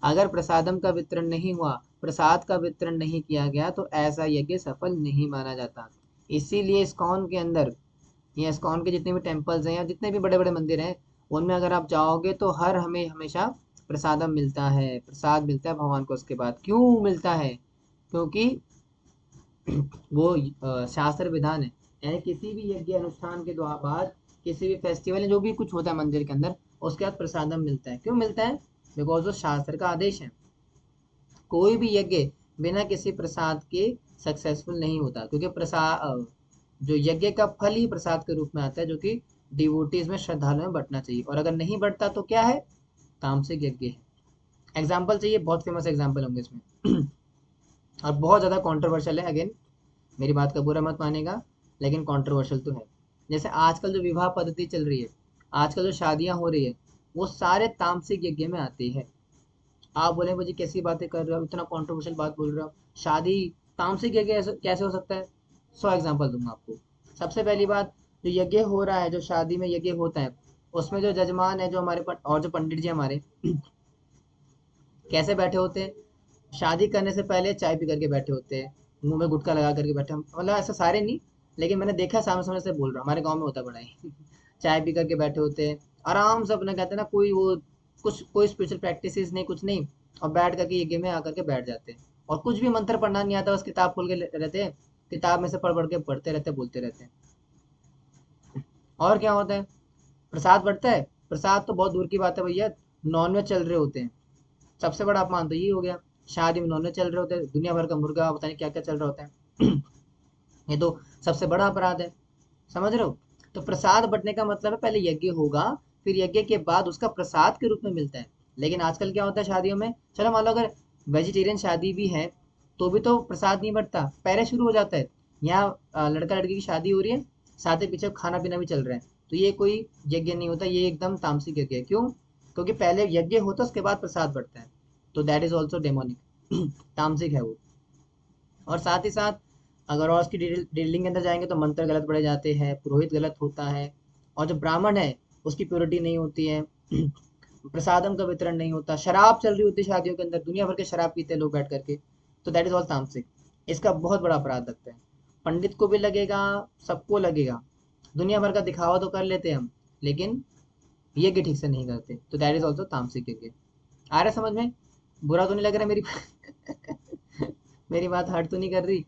अगर प्रसादम का वितरण नहीं हुआ, प्रसाद का वितरण नहीं किया गया, तो ऐसा यज्ञ सफल नहीं माना जाता। इसीलिए इस्कॉन के अंदर, या इस्कॉन के जितने भी टेम्पल्स हैं या जितने भी बड़े बड़े मंदिर हैं, उनमें अगर आप जाओगे तो हर हमें हमेशा प्रसादम मिलता है, प्रसाद मिलता है भगवान को। उसके बाद क्यों मिलता है? क्योंकि वो शास्त्र विधान है। यानी किसी भी यज्ञ अनुष्ठान के द्वारा बाद, किसी भी फेस्टिवल जो भी कुछ होता है मंदिर के अंदर, उसके बाद प्रसादम मिलता है। क्यों मिलता है? बिकॉज वो शास्त्र का आदेश है। कोई भी यज्ञ बिना किसी प्रसाद के सक्सेसफुल नहीं होता, क्योंकि प्रसाद, जो यज्ञ का फल ही प्रसाद के रूप में आता है, जो कि डिवोटीज में, श्रद्धालुओं में बंटना चाहिए। और अगर नहीं बढ़ता तो क्या है? तामसिक यज्ञ है। एग्जाम्पल चाहिए, बहुत फेमस एग्जाम्पल होंगे इसमें। और बहुत ज्यादा कॉन्ट्रोवर्शियल है अगेन। मेरी बात का बुरा मत मानेगा, लेकिन कंट्रोवर्शियल तो है। जैसे आजकल जो विवाह पद्धति चल रही है, आजकल जो शादियां हो रही है, वो सारे तामसिक यज्ञ में आते हैं। आप बोले मुझे कैसी बातें कर रहे हो, इतना कंट्रोवर्शियल बात बोल रहे हो, शादी तामसिक यज्ञ कैसे हो सकता है? 100 एग्जाम्पल दूंगा आपको। सबसे पहली बात, जो यज्ञ हो रहा है, जो शादी में यज्ञ होता है, उसमें जो जजमान है, जो हमारे और जो पंडित जी हमारे कैसे बैठे होते हैं? शादी करने से पहले चाय पी करके बैठे होते हैं, मुंह में गुटखा लगा करके बैठे, मतलब ऐसा सारे नहीं, लेकिन मैंने देखा, सामने सामने से बोल रहा हूँ, हमारे गांव में होता बड़ा ही चाय पी करके बैठे होते हैं, आराम से अपना, कहते हैं ना, कोई वो कुछ कोई स्पिरिचुअल प्रैक्टिसेस नहीं, कुछ नहीं, और बैठ करके यज्ञ में आकर के बैठ जाते हैं, और कुछ भी मंत्र पढ़ना नहीं आता, बस किताब खोल के रहते हैं, किताब में से पढ़ पढ़ के पढ़ते रहते हैं, बोलते रहते हैं। और क्या होता है? प्रसाद बढ़ता है। प्रसाद तो बहुत दूर की बात है भैया, नॉनवेज चल रहे होते हैं। सबसे बड़ा अपमान तो ये हो गया, शादी में नॉनवेज चल रहे होते हैं, दुनिया भर का मुर्गा, पता नहीं क्या क्या चल रहा होता है ये तो सबसे बड़ा अपराध है, समझ रहे हो? तो प्रसाद बंटने का मतलब है, पहले यज्ञ होगा, फिर यज्ञ के बाद उसका प्रसाद के रूप में मिलता है। लेकिन आजकल क्या होता है शादियों में, चलो मान लो अगर वेजिटेरियन शादी भी है, तो भी तो प्रसाद नहीं बंटता, पहले शुरू हो जाता है। यहाँ लड़का लड़की की शादी हो रही है, साथ ही पीछे खाना पीना भी चल रहा है, तो ये कोई यज्ञ नहीं होता, ये एकदम तामसिक यज्ञ है। क्यों? क्योंकि पहले यज्ञ होता है, उसके बाद प्रसाद बढ़ता है, तो दैट इज ऑल्सो डेमोनिक तामसिक है वो। और साथ ही साथ, अगर और उसकी डिटेलिंग के अंदर जाएंगे, तो मंत्र गलत पढ़े जाते हैं, पुरोहित गलत होता है, और जो ब्राह्मण है उसकी प्योरिटी नहीं होती है प्रसादम का वितरण नहीं होता, शराब चल रही होती है शादियों के अंदर, दुनिया भर के शराब पीते हैं लोग बैठ करके, तो दैट इज ऑल तामसिक। इसका बहुत बड़ा अपराध लगता है, पंडित को भी लगेगा, सबको लगेगा। दुनिया भर का दिखावा तो कर लेते हैं हम, लेकिन यज्ञ ठीक से नहीं करते, तो दैट इज ऑल्सो तामसिक यज्ञ। आ रहा है समझ में? बुरा तो नहीं लग रहा मेरी मेरी बात हर्ट तो नहीं कर रही?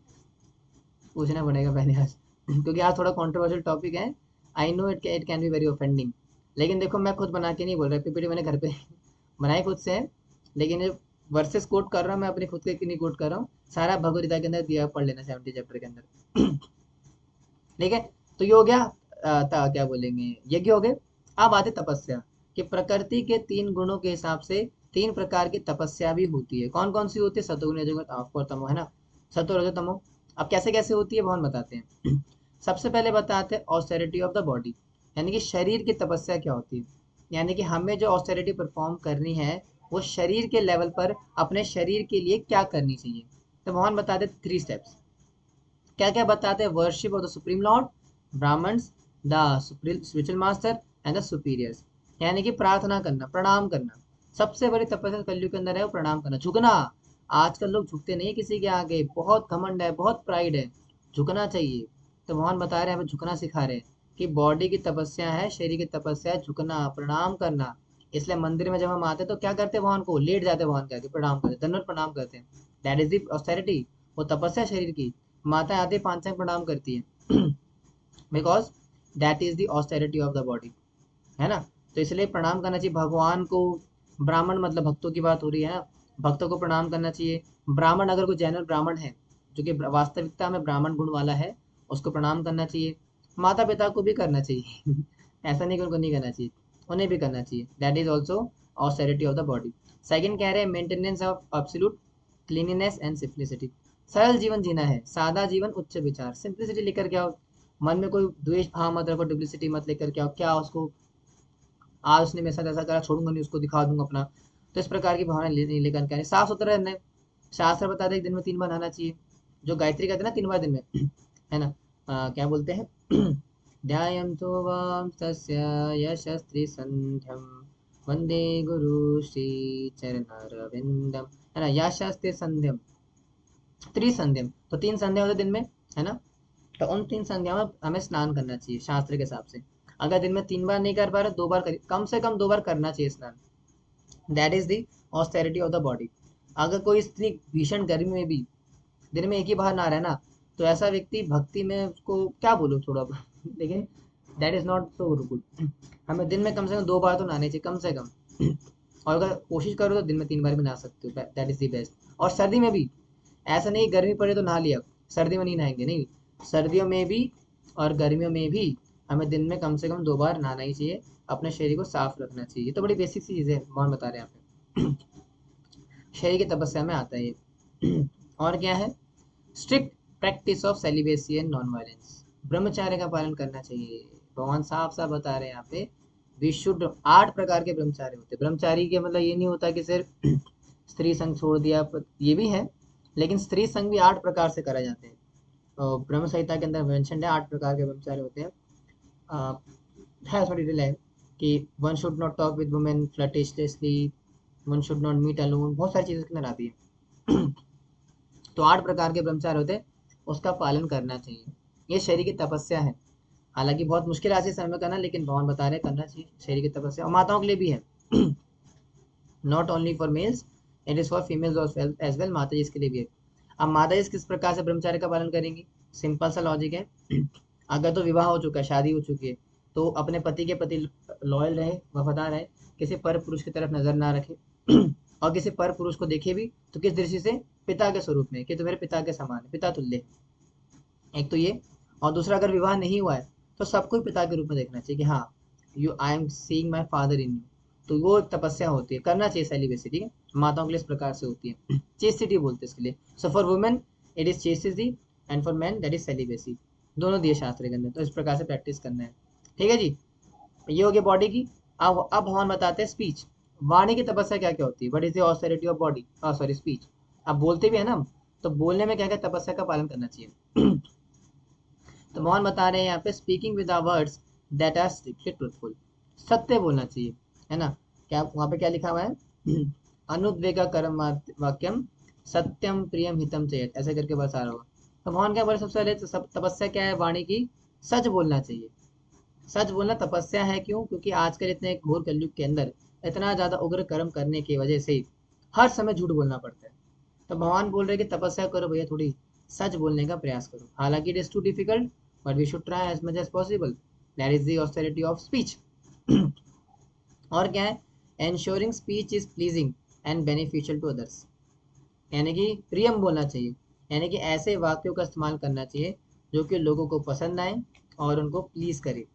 पूछना पड़ेगा पहले आज क्योंकि आज थोड़ा कंट्रोवर्शियल टॉपिक है। I know it can be very offending, लेकिन देखो मैं खुद बना के नहीं बोल रहा, पीपीटी मैंने घर पे बनाई खुद से है, लेकिन ये वर्सेस कोट कर रहा हूँ मैं, अपने खुद के नहीं कोट कर रहा हूँ, सारा भगवद गीता के अंदर दिया है, पढ़ लेना 70 चैप्टर के अंदर ठीक है? तो ये हो गया, क्या बोलेंगे, यज्ञ हो गए। अब आते तपस्या, कि प्रकृति के 3 गुणों के हिसाब से 3 प्रकार की तपस्या भी होती है। कौन कौन सी होती है? सतोगुण रजोगुण और तमो, है ना? सतो रजो तमो। अब कैसे कैसे होती है भगवान बताते हैं सबसे पहले बताते हैं ऑस्टेरिटी ऑफ द बॉडी, यानी कि शरीर की तपस्या क्या होती है। यानी कि हमें जो ऑस्टेरिटी परफॉर्म करनी है, वो शरीर के लेवल पर अपने शरीर के लिए क्या करनी चाहिए। तो भगवान बताते 3 स्टेप्स। क्या क्या बताते हैं? Worship of the supreme lord, brahmans, the spiritual master and the superiors. यानी कि प्रार्थना करना, प्रणाम करना। सबसे बड़ी तपस्या कलयुग के अंदर है वो प्रणाम करना, झुकना। आजकल लोग झुकते नहीं किसी के आगे, बहुत घमंड है, बहुत प्राइड है, झुकना चाहिए। तो भगवान बता रहे हैं, हमें झुकना सिखा रहे हैं, कि बॉडी की तपस्या है, शरीर की तपस्या है झुकना, प्रणाम करना। इसलिए मंदिर में जब हम आते हैं तो क्या करते हैं? भगवान को लेट जाते हैं, भगवान के आगे प्रणाम करते, दंडवत प्रणाम करते हैं। दैट इज द ऑस्टेरिटी, वो तपस्या शरीर की। माता आते पांच टाइम प्रणाम करती है because that is the austerity of the body, है ना? तो इसलिए प्रणाम करना चाहिए भगवान को। ब्राह्मण मतलब भक्तों की बात हो रही है ना, भक्तों को प्रणाम करना चाहिए। ब्राह्मण, अगर कोई जैनल ब्राह्मण है जो कि वास्तविकता में ब्राह्मण गुण वाला है, उसको प्रणाम करना चाहिए। माता पिता को भी करना चाहिए ऐसा नहीं कि उनको नहीं करना चाहिए, उन्हें भी करना चाहिए। That is also austerity of the body. Second कह रहे हैं maintenance of absolute cleanliness and simplicity. सरल जीवन जीना है, सादा जीवन उच्च विचार। सिंप्लिसिटी लेकर के आओ, मन में कोई द्वेष भाव मत रखो, डुप्लिसिटी मत लेकर के आओ। क्या उसको, आज उसने मेरे साथ ऐसा करा, छोड़ूंगा नहीं उसको, दिखा दूंगा अपना। तो इस प्रकार की भावना नहीं लेकर के आनी, साफ सुथरा रहना है। शास्त्र बताते हैं दिन में 3 बार नहाना चाहिए, जो गायत्री कहते हैं ना, 3 बार दिन में है ना? क्या बोलते हैं ध्यायं तो वाम तस्य यशस्त्री संध्यम वंदे गुरु श्री चरणारविंदम, है ना? यशस्त्री संध्यम, त्रिसंध्यम, तो 3 संध्या होते दिन में, है ना? तो उन 3 संध्याओं में हमें स्नान करना चाहिए शास्त्र के हिसाब से। अगर दिन में 3 बार नहीं कर पा रहे, 2 बार करिए, कम से कम 2 बार करना चाहिए स्नान। That is the austerity of the body. अगर कोई इतनी भीषण गर्मी में भी दिन में एक ही बार नहा रहा है ना, तो ऐसा व्यक्ति भक्ति में, उसको क्या बोलूं थोड़ा लेकिन that is not so good. हमें दिन में कम से कम 2 बार तो नहाने चाहिए, कम से कम और अगर कोशिश करो तो दिन में 3 बार भी नहा सकते हो, दैट इज द बेस्ट। और सर्दी में भी, ऐसा नहीं गर्मी पड़े तो नहा लिया, सर्दी में नहीं नहाएंगे, नहीं। सर्दियों में भी और गर्मियों में भी हमें दिन में कम से कम 2 बार नहाना ही चाहिए, अपने शरीर को साफ रखना चाहिए। ये तो बड़ी बेसिक सी चीज़ है, कौन बता रहे हैं यहाँ पे शरीर की तपस्या में आता है ये और क्या है? Strict practice of celibacy and non violence, ब्रह्मचार्य का पालन करना चाहिए। भगवान साफ साफ बता रहे हैं यहाँ पे, वी शुड, 8 प्रकार के ब्रह्मचारी होते हैं। ब्रह्मचारी के मतलब ये नहीं होता कि सिर्फ स्त्री संग छोड़ दिया, ये भी है, लेकिन स्त्री संग भी 8 प्रकार से कराए जाते हैं। ब्रह्म संहिता के अंदर मेंशन है 8 प्रकार के ब्रह्मचारी होते हैं। है थोड़ी डिटेल है कि one should not talk with women flirtatiously, one should not meet alone, बहुत सारी चीज़ें इसके अंदर आती है। तो 8 प्रकार के ब्रह्मचारी होते हैं, उसका पालन करना चाहिए। ये शरीर की तपस्या है, हालांकि बहुत मुश्किल आज के समय में करना, लेकिन भगवान बता रहे हैं करना चाहिए, शरीर की तपस्या, और माताओं के लिए भी है। Not only for males, it is for females as well, माता जी इसके लिए भी है। अब माता जी किस प्रकार से ब्रह्मचार्य का पालन करेंगी? सिंपल सा लॉजिक है। अगर तो विवाह हो चुका है, शादी हो चुकी है, तो अपने पति के प्रति लॉयल रहे, वफादार रहे, किसी पर पुरुष की तरफ नजर ना रखे, और किसी पर पुरुष को देखे भी तो किस दृष्टि से? पिता के स्वरूप में, कि तो मेरे पिता के समान है, पिता तुल्य। एक तो ये, और दूसरा अगर विवाह नहीं हुआ है तो सबको पिता के रूप में देखना चाहिए कि हाँ, you, I am seeing my father in you. तो वो एक तपस्या होती है, करना चाहिए सेलिबेसी, ठीक है। माताओं के लिए इस प्रकार से होती है, चेस्टिटी बोलते हैं इसके लिए। So for women it is chastity, and for man that is celibacy, दोनों दिए शास्त्र के अंदर। तो इस प्रकार से प्रैक्टिस करना है, ठीक है जी। ये हो गया बॉडी की। अब भगवान बताते हैं स्पीच, वाणी की तपस्या क्या क्या होती है, what is the austerity of body, sorry speech. अब बोलते भी है ना, तो बोलने में क्या क्या तपस्या का पालन करना चाहिए। तो मोहन बता रहे हैं यहाँ पे, speaking with our words that are strictly truthful, सत्य बोलना चाहिए, है ना। क्या वहाँ पे क्या लिखा हुआ है? अनुद्वेगा कर्म वाक्यम सत्यम प्रियम हितम चेत, ऐसे करके बस आ रहा होगा। तो मोहन क्या बोले, सबसे पहले तो सब तपस्या क्या है वाणी की? सच बोलना चाहिए। सच बोलना तपस्या है, क्यों? क्योंकि आजकल इतने घोर कलयुग के अंदर इतना ज्यादा उग्र कर्म करने की वजह से हर समय झूठ बोलना पड़ता है। तो भगवान बोल रहे कि तपस्या करो भैया, थोड़ी सच बोलने का प्रयास करो। हालांकि it is too difficult, but we should try as much as possible, that is the austerity of speech. और क्या है? Ensuring speech is pleasing and beneficial to others, यानी कि प्रियम बोलना चाहिए, यानी कि ऐसे वाक्यों का इस्तेमाल करना चाहिए जो कि लोगों को पसंद आए और उनको प्लीज करे,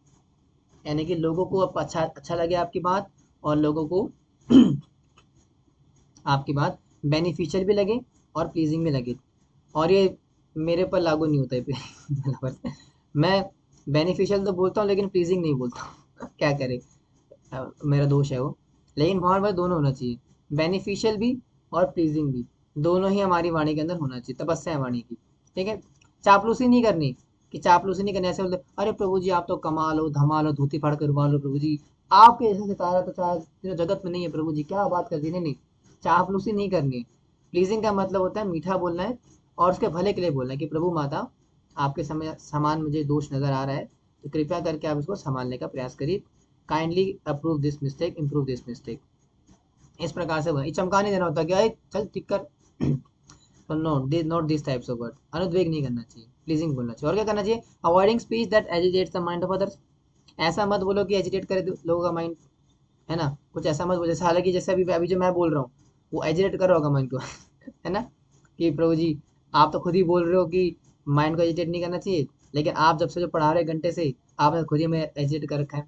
यानी कि लोगों को अच्छा अच्छा लगे आपकी बात, और लोगों को आपकी बात बेनिफिशियल भी लगे और प्लीजिंग भी लगे। और ये मेरे पर लागू नहीं होता है। मैं बेनिफिशियल तो बोलता हूँ लेकिन प्लीजिंग नहीं बोलता हूँ। क्या करे, मेरा दोष है वो। लेकिन हमारे पास दोनों होना चाहिए, बेनिफिशियल भी और प्लीजिंग भी, दोनों ही हमारी वाणी के अंदर होना चाहिए, तपस्या है वाणी की, ठीक है। चापलूसी नहीं करनी, कि चापलूसी नहीं करनी, ऐसे बोलते अरे प्रभु जी आप तो कमाल हो, धमाल हो, धोती फाड़ करवा लो प्रभु जी, आपके ऐसे सितारा तो शायद तीनों जगत में नहीं है प्रभु जी, क्या बात कर दी। नहीं नहीं, चापलूसी नहीं करनी है। प्लीजिंग का मतलब होता है मीठा बोलना है, और उसके भले के लिए बोलना है कि प्रभु माता, आपके समय समान मुझे दोष नजर आ रहा है, तो कृपया करके आप इसको संभालने का प्रयास करिए, kindly approve this mistake, improve this mistake. इस प्रकार से ये चमका नहीं देना होता कि अरे चल ठीक कर। तो no, not this types of word, अनुद्वेग नहीं करना चाहिए, प्लीजिंग बोलना चाहिए। और क्या करना चाहिए? Avoiding speech that agitates the mind of others, ऐसा मत बोलो कि एजिटेट करे लोगों का माइंड, है ना। कुछ ऐसा मत बोलो जैसे, हालांकि जैसे अभी अभी जो मैं बोल रहा हूँ वो एजिटेट कर रहा होगा माइंड को। है ना, कि प्रभु जी आप तो खुद ही बोल रहे हो कि माइंड को एजिटेट नहीं करना चाहिए, लेकिन आप जब से जो पढ़ा रहे घंटे से, आपने खुद ही में एजिटेट कर रखा है।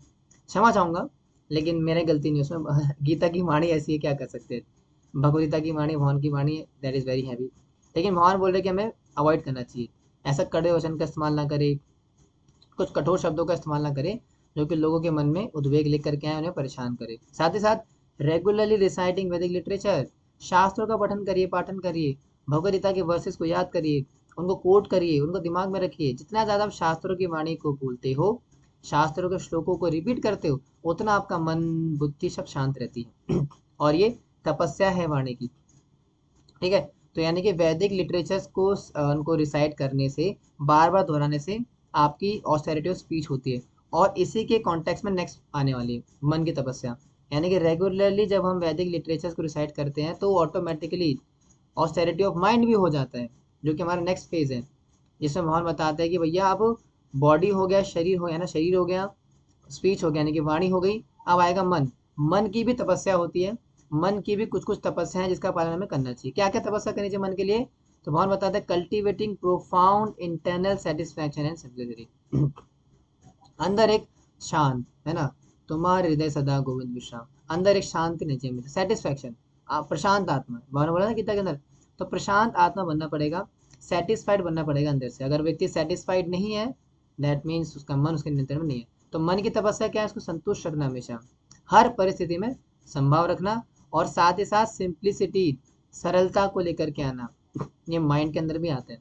क्षमा चाहूंगा, लेकिन मेरी गलती नहीं उसमें। गीता की वाणी ऐसी है, क्या कर सकते हैं। भगवदगीता की वाणी, भगवान की वाणी, दैट इज वेरी हैवी। लेकिन भगवान बोल रहे कि हमें अवॉइड करना चाहिए, ऐसा कड़े वचन का इस्तेमाल ना करे, कुछ कठोर शब्दों का इस्तेमाल ना करे जो कि लोगों के मन में उद्वेग लेकर के आए, उन्हें परेशान करे। साथ ही साथ रेगुलरली रिसाइटिंग वैदिक लिटरेचर, शास्त्रों का पठन करिए, पाठन करिए, भगवद गीता के वर्सेस को याद करिए, उनको कोट करिए, उनको दिमाग में रखिए। जितना ज़्यादा आप शास्त्रों की वाणी को बोलते हो, शास्त्रों के श्लोकों को रिपीट करते हो, उतना आपका मन बुद्धि सब शांत रहती है। और ये तपस्या है वाणी की, ठीक है। तो यानी कि वैदिक लिटरेचर्स को उनको रिसाइट करने से, बार बार दोहराने से आपकी ऑस्टेरिटी ऑफ स्पीच होती है। और इसी के कॉन्टेक्स्ट में नेक्स्ट आने वाली है मन की तपस्या, यानी कि रेगुलरली जब हम वैदिक लिटरेचर्स को रिसाइट करते हैं तो ऑटोमेटिकली ऑस्टेरिटी ऑफ माइंड भी हो जाता है, जो कि हमारा नेक्स्ट फेज है, जिसमें मोहन बताता है कि भैया अब बॉडी हो गया, शरीर हो गया ना, शरीर हो गया, स्पीच हो गया यानी कि वाणी हो गई, अब आएगा मन। मन की भी तपस्या होती है, मन की भी कुछ कुछ तपस्या है जिसका पालन हमें करना चाहिए। क्या क्या तपस्या करनी चाहिए मन के लिए? तो भगवान बताते हैं, cultivating profound internal satisfaction and simplicity. अंदर एक शांत, है ना, तुम्हारे हृदय सदा गोविंद विश्राम, अंदर एक शांति नहीं चाहिए, सेटिस्फैक्शन, प्रशांत आत्मा, भगवान बोला ना गीता के अंदर। तो प्रशांत आत्मा बनना पड़ेगा, सेटिस्फाइड बनना पड़ेगा अंदर से। अगर व्यक्ति सेटिस्फाइड नहीं है, दैट मीन्स उसका मन उसके नियंत्रण में नहीं है। तो मन की तपस्या क्या है? उसको संतुष्ट रखना, हमेशा हर परिस्थिति में संभाव रखना, और साथ ही साथ सिंप्लिसिटी, सरलता को लेकर के आना, ये माइंड के अंदर भी आता है।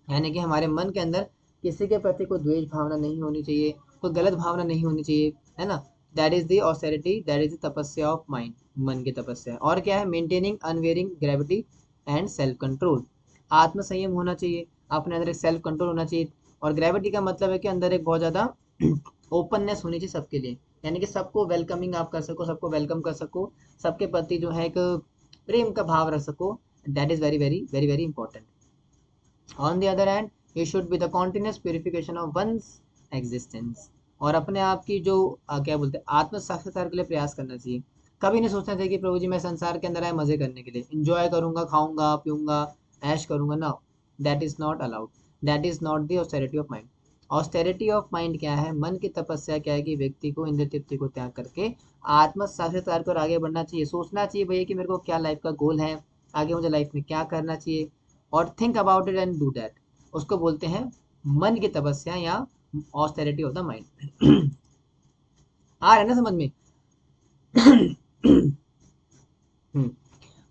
यानी कि हमारे मन के अंदर किसी के प्रति कोई द्वेष भावना नहीं होनी चाहिए, कोई गलत भावना नहीं होनी चाहिए, है ना। That is the austerity, that is the तपस्या ऑफ माइंड, मन की तपस्या। और क्या है? Maintaining unwearying gravity and self control, आत्म संयम होना चाहिए, अपने अंदर एक सेल्फ कंट्रोल होना चाहिए। और ग्रेविटी का मतलब है कि अंदर एक बहुत ज़्यादा ओपननेस होनी चाहिए सबके लिए, यानी कि सबको वेलकमिंग आप कर सको, सबको वेलकम कर सको, सबके प्रति जो है एक प्रेम का भाव रख सको। That is very very very very important. On the other hand, you should be the continuous purification of one's existence, और अपने आप की जो क्या बोलते हैं, आत्म साक्षात्कार के लिए प्रयास करना चाहिए। कभी नहीं सोचना चाहिए कि प्रभु जी मैं संसार के अंदर आए मजे करने के लिए, इंजॉय करूंगा, खाऊंगा पीऊंगा, ऐश करूंगा ना, that is not allowed, that is not the austerity of mind. Austerity of mind क्या है? मन की तपस्या क्या है? कि व्यक्ति को इंद्रिय तृप्ति को त्याग करके आत्म साक्षात्कार को आगे बढ़ना चाहिए, सोचना चाहिए भैया कि मेरे को क्या लाइफ का गोल है, आगे मुझे लाइफ में क्या करना चाहिए, और think about it and do that. उसको बोलते हैं मन की तपस्या या ऑस्टेरिटी ऑफ द माइंड। आ रहा है ना समझ में?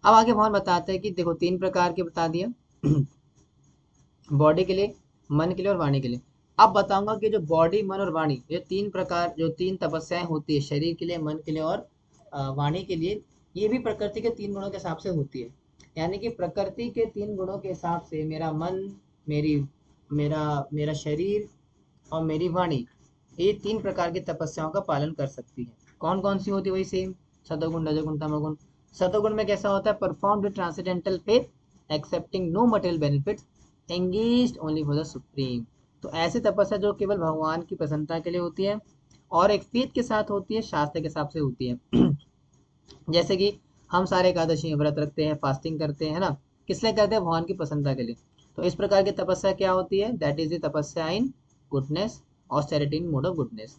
अब आगे भगवान बताते हैं कि देखो तीन प्रकार के बता दिया, बॉडी के लिए, मन के लिए और वाणी के लिए। अब बताऊंगा कि जो बॉडी, मन और वाणी, ये तीन प्रकार, जो तीन तपस्याएं होती है शरीर के लिए, मन के लिए और वाणी के लिए, ये भी प्रकृति के तीन गुणों के हिसाब से होती है। यानी कि प्रकृति के तीन गुणों के हिसाब से मेरा मन, मेरी मेरा मेरा शरीर और मेरी वाणी, ये तीन प्रकार की तपस्याओं का पालन कर सकती है। कौन कौन सी होती है? वही सेम, सतोगुण रजोगुण तमोगुण। सतोगुण में कैसा होता है? Perform the transcendental faith accepting no material benefits, engaged only for the supreme. तो ऐसी तपस्या जो केवल भगवान की प्रसन्नता के लिए होती है, और एक फेथ के साथ होती है, शास्त्र के हिसाब से होती है। जैसे कि हम सारे एकादशी व्रत रखते हैं, फास्टिंग करते हैं, है ना, किस लिए करते हैं? भगवान की प्रसन्नता के लिए। तो इस प्रकार की तपस्या क्या होती है? दैट इज द तपस्या in goodness, austerity in mode of goodness.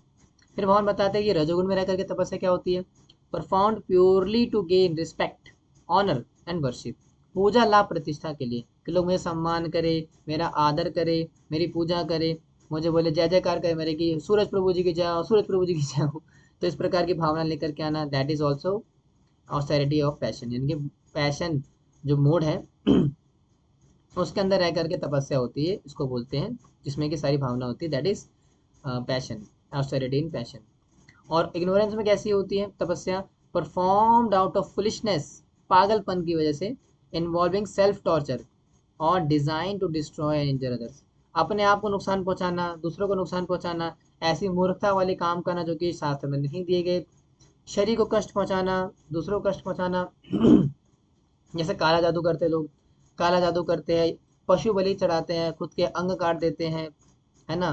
फिर भगवान बताते हैं कि रजोगुण में रह करके तपस्या क्या होती है? Performed purely to gain respect, honour and worship, पूजा लाभ प्रतिष्ठा के लिए, कि लोग मुझे सम्मान करे, मेरा आदर करे, मेरी पूजा करे, मुझे बोले जय जयकार करे मेरे, की सूरज प्रभु जी की जय, सूरज प्रभु जी की जय हो। तो इस प्रकार की भावना लेकर के आना, that is also austerity of passion, यानी कि पैशन जो मोड है उसके अंदर रह करके तपस्या होती है, इसको बोलते हैं, जिसमें कि सारी भावना होती है, that is passion, austerity in passion. और इग्नोरेंस में कैसी होती है तपस्या? परफॉर्म्ड आउट ऑफ फुलिशनेस, पागलपन की वजह से, इन्वॉल्विंग सेल्फ टॉर्चर और design to destroy and injure others, अपने आप को नुकसान पहुंचाना, दूसरों को नुकसान पहुंचाना, ऐसी मूर्खता वाले काम करना जो कि शास्त्र में नहीं दिए गए, शरीर को कष्ट पहुंचाना, दूसरों को कष्ट पहुंचाना। जैसे काला जादू करते लोग, काला जादू करते हैं, पशु बलि चढ़ाते हैं, खुद के अंग काट देते हैं, है ना,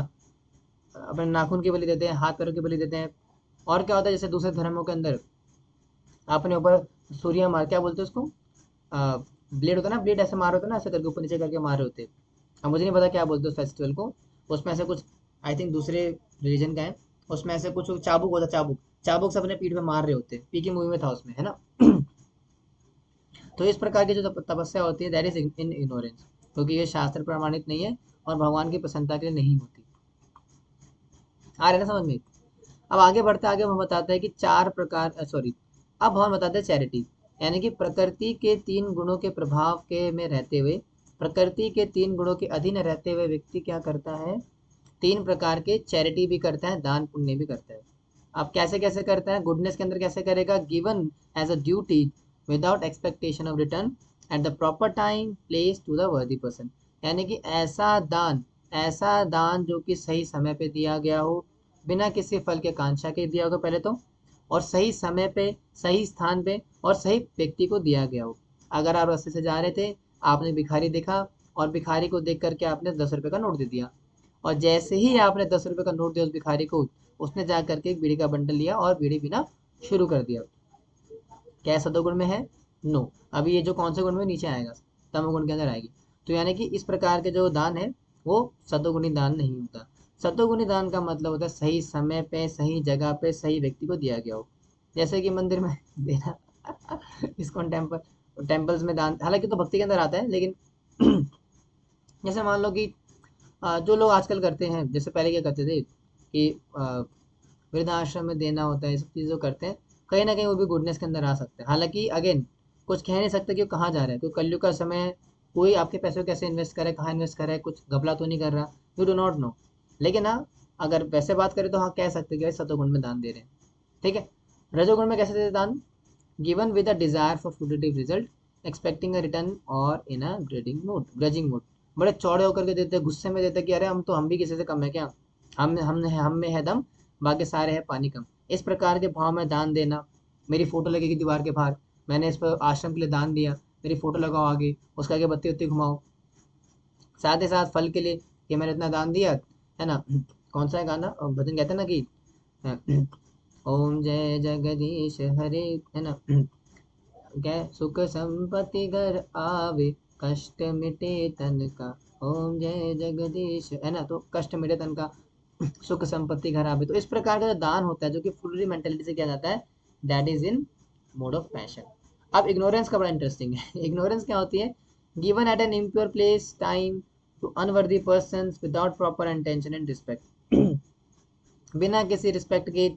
अपने नाखून की बलि देते हैं, हाथ पैरों की बलि देते हैं। और क्या होता है? जैसे दूसरे धर्मों के अंदर अपने ऊपर सूर्य मार, क्या बोलते हैं उसको, ब्लेड होता है ना, ब्लेड ऐसे मार होता है ना, ऐसे करके ऊपर नीचे करके मार रहे होते हैं। अब मुझे नहीं पता क्या बोलते हैं उस फेस्टिवल को, उसमें ऐसे कुछ, आई थिंक दूसरे रिलीजन का है, उसमें ऐसे कुछ चाबुक होता है, चाबुक, चाबुक से अपने पीठ पे मार रहे होते हैं, पी की मूवी में था उसमें, है ना। तो इस प्रकार की जो तपस्या होती है, दैट इज इन इग्नोरेंस, क्योंकि ये शास्त्र प्रमाणित नहीं है और भगवान की प्रसन्नता के लिए नहीं होती। आ रहे ना समझ में? अब आगे बढ़ते आगे हम बताते हैं कि चार प्रकार, सॉरी, अब हम बताते हैं चैरिटी, यानी कि प्रकृति के तीन गुणों के प्रभाव के में रहते हुए, प्रकृति के तीन गुणों के अधीन रहते हुए व्यक्ति क्या करता है? तीन प्रकार के चैरिटी भी करता है, दान पुण्य भी करता है। अब कैसे कैसे करता है? गुडनेस के अंदर कैसे करेगा? Given as a duty without expectation of return at the proper time place to the worthy person, यानी कि ऐसा दान जो कि सही समय पे दिया गया हो, बिना किसी फल के कांक्षा के दिया होगा पहले तो, और सही समय पे, सही स्थान पे, और सही व्यक्ति को दिया गया हो। अगर आप रास्ते से जा रहे थे, आपने भिखारी देखा, और भिखारी को देख करके आपने 10 रुपए का नोट दे दिया, और जैसे ही आपने 10 रुपए का नोट दिया उस भिखारी को, उसने जा करके एक बीड़ी का बंडल लिया और बीड़ी पीना शुरू कर दिया। क्या सतोगुण में है? नो। अभी ये जो कौन से गुण में नीचे आएगा? तमोगुण के अंदर आएगी। तो यानी कि इस प्रकार के जो दान है वो सतोगुणी दान नहीं होता। सतोगुणी दान का मतलब होता है सही समय पे, सही जगह पे, सही व्यक्ति को दिया गया हो। जैसे कि मंदिर में देना, इस्कॉन टेम्पल्स में दान, हालांकि तो भक्ति के अंदर आता है, लेकिन जैसे मान लो कि जो लोग आजकल करते हैं, जैसे पहले क्या करते थे कि वृद्धाश्रम में देना होता है, ये सब चीज़ें करते हैं, कहीं ना कहीं वो भी गुडनेस के अंदर आ सकते हैं। हालांकि अगेन कुछ कह नहीं सकते कि वो कहाँ जा रहा है, क्योंकि कलयुग का समय है, कोई आपके पैसे को कैसे इन्वेस्ट करे, कहाँ इन्वेस्ट करे, कुछ घपला तो नहीं कर रहा, यू डू नॉट नो। लेकिन हाँ, अगर वैसे बात करें तो हाँ कह सकते हैं कि भाई सतोगुण में दान दे रहे हैं। ठीक है। रजोगुण में कैसे देते दान? Given with a desire for fruitive result, expecting a return और इन अ ग्रजिंग मूड। बड़े चौड़े होकर के देते हैं, गुस्से में देते हैं कि अरे हम भी किसी से कम है क्या, हम में है दम, बाकी सारे हैं पानी कम। इस प्रकार के भाव में दान देना। मेरी फोटो लगेगी दीवार के बाहर, मैंने इस पर आश्रम के लिए दान दिया, मेरी फोटो लगाओ आगे, उसका आगे बत्ती उत्ती घुमाओ। साथ ही साथ फल के लिए कि मैंने इतना दान दिया, है ना। कौन सा है गाना, भजन कहते हैं ना कि ओम जय जगदीश हरे, है ना, क्या है? सुख संपत्ति घर आवे, कष्ट मिटे तन का। ओम जय जगदीश, है ना, तो कष्ट मिटे तन का, सुख संपत्ति घर आवे। तो इस प्रकार का जो दान होता है, जो कि फुलरी मेंटेलिटी से किया जाता है, that is in mode of passion. अब इग्नोरेंस का बड़ा इंटरेस्टिंग है। इग्नोरेंस क्या होती है? Given at an impure place time to unworthy person without proper intention and respect. बिना किसी रिस्पेक्ट के,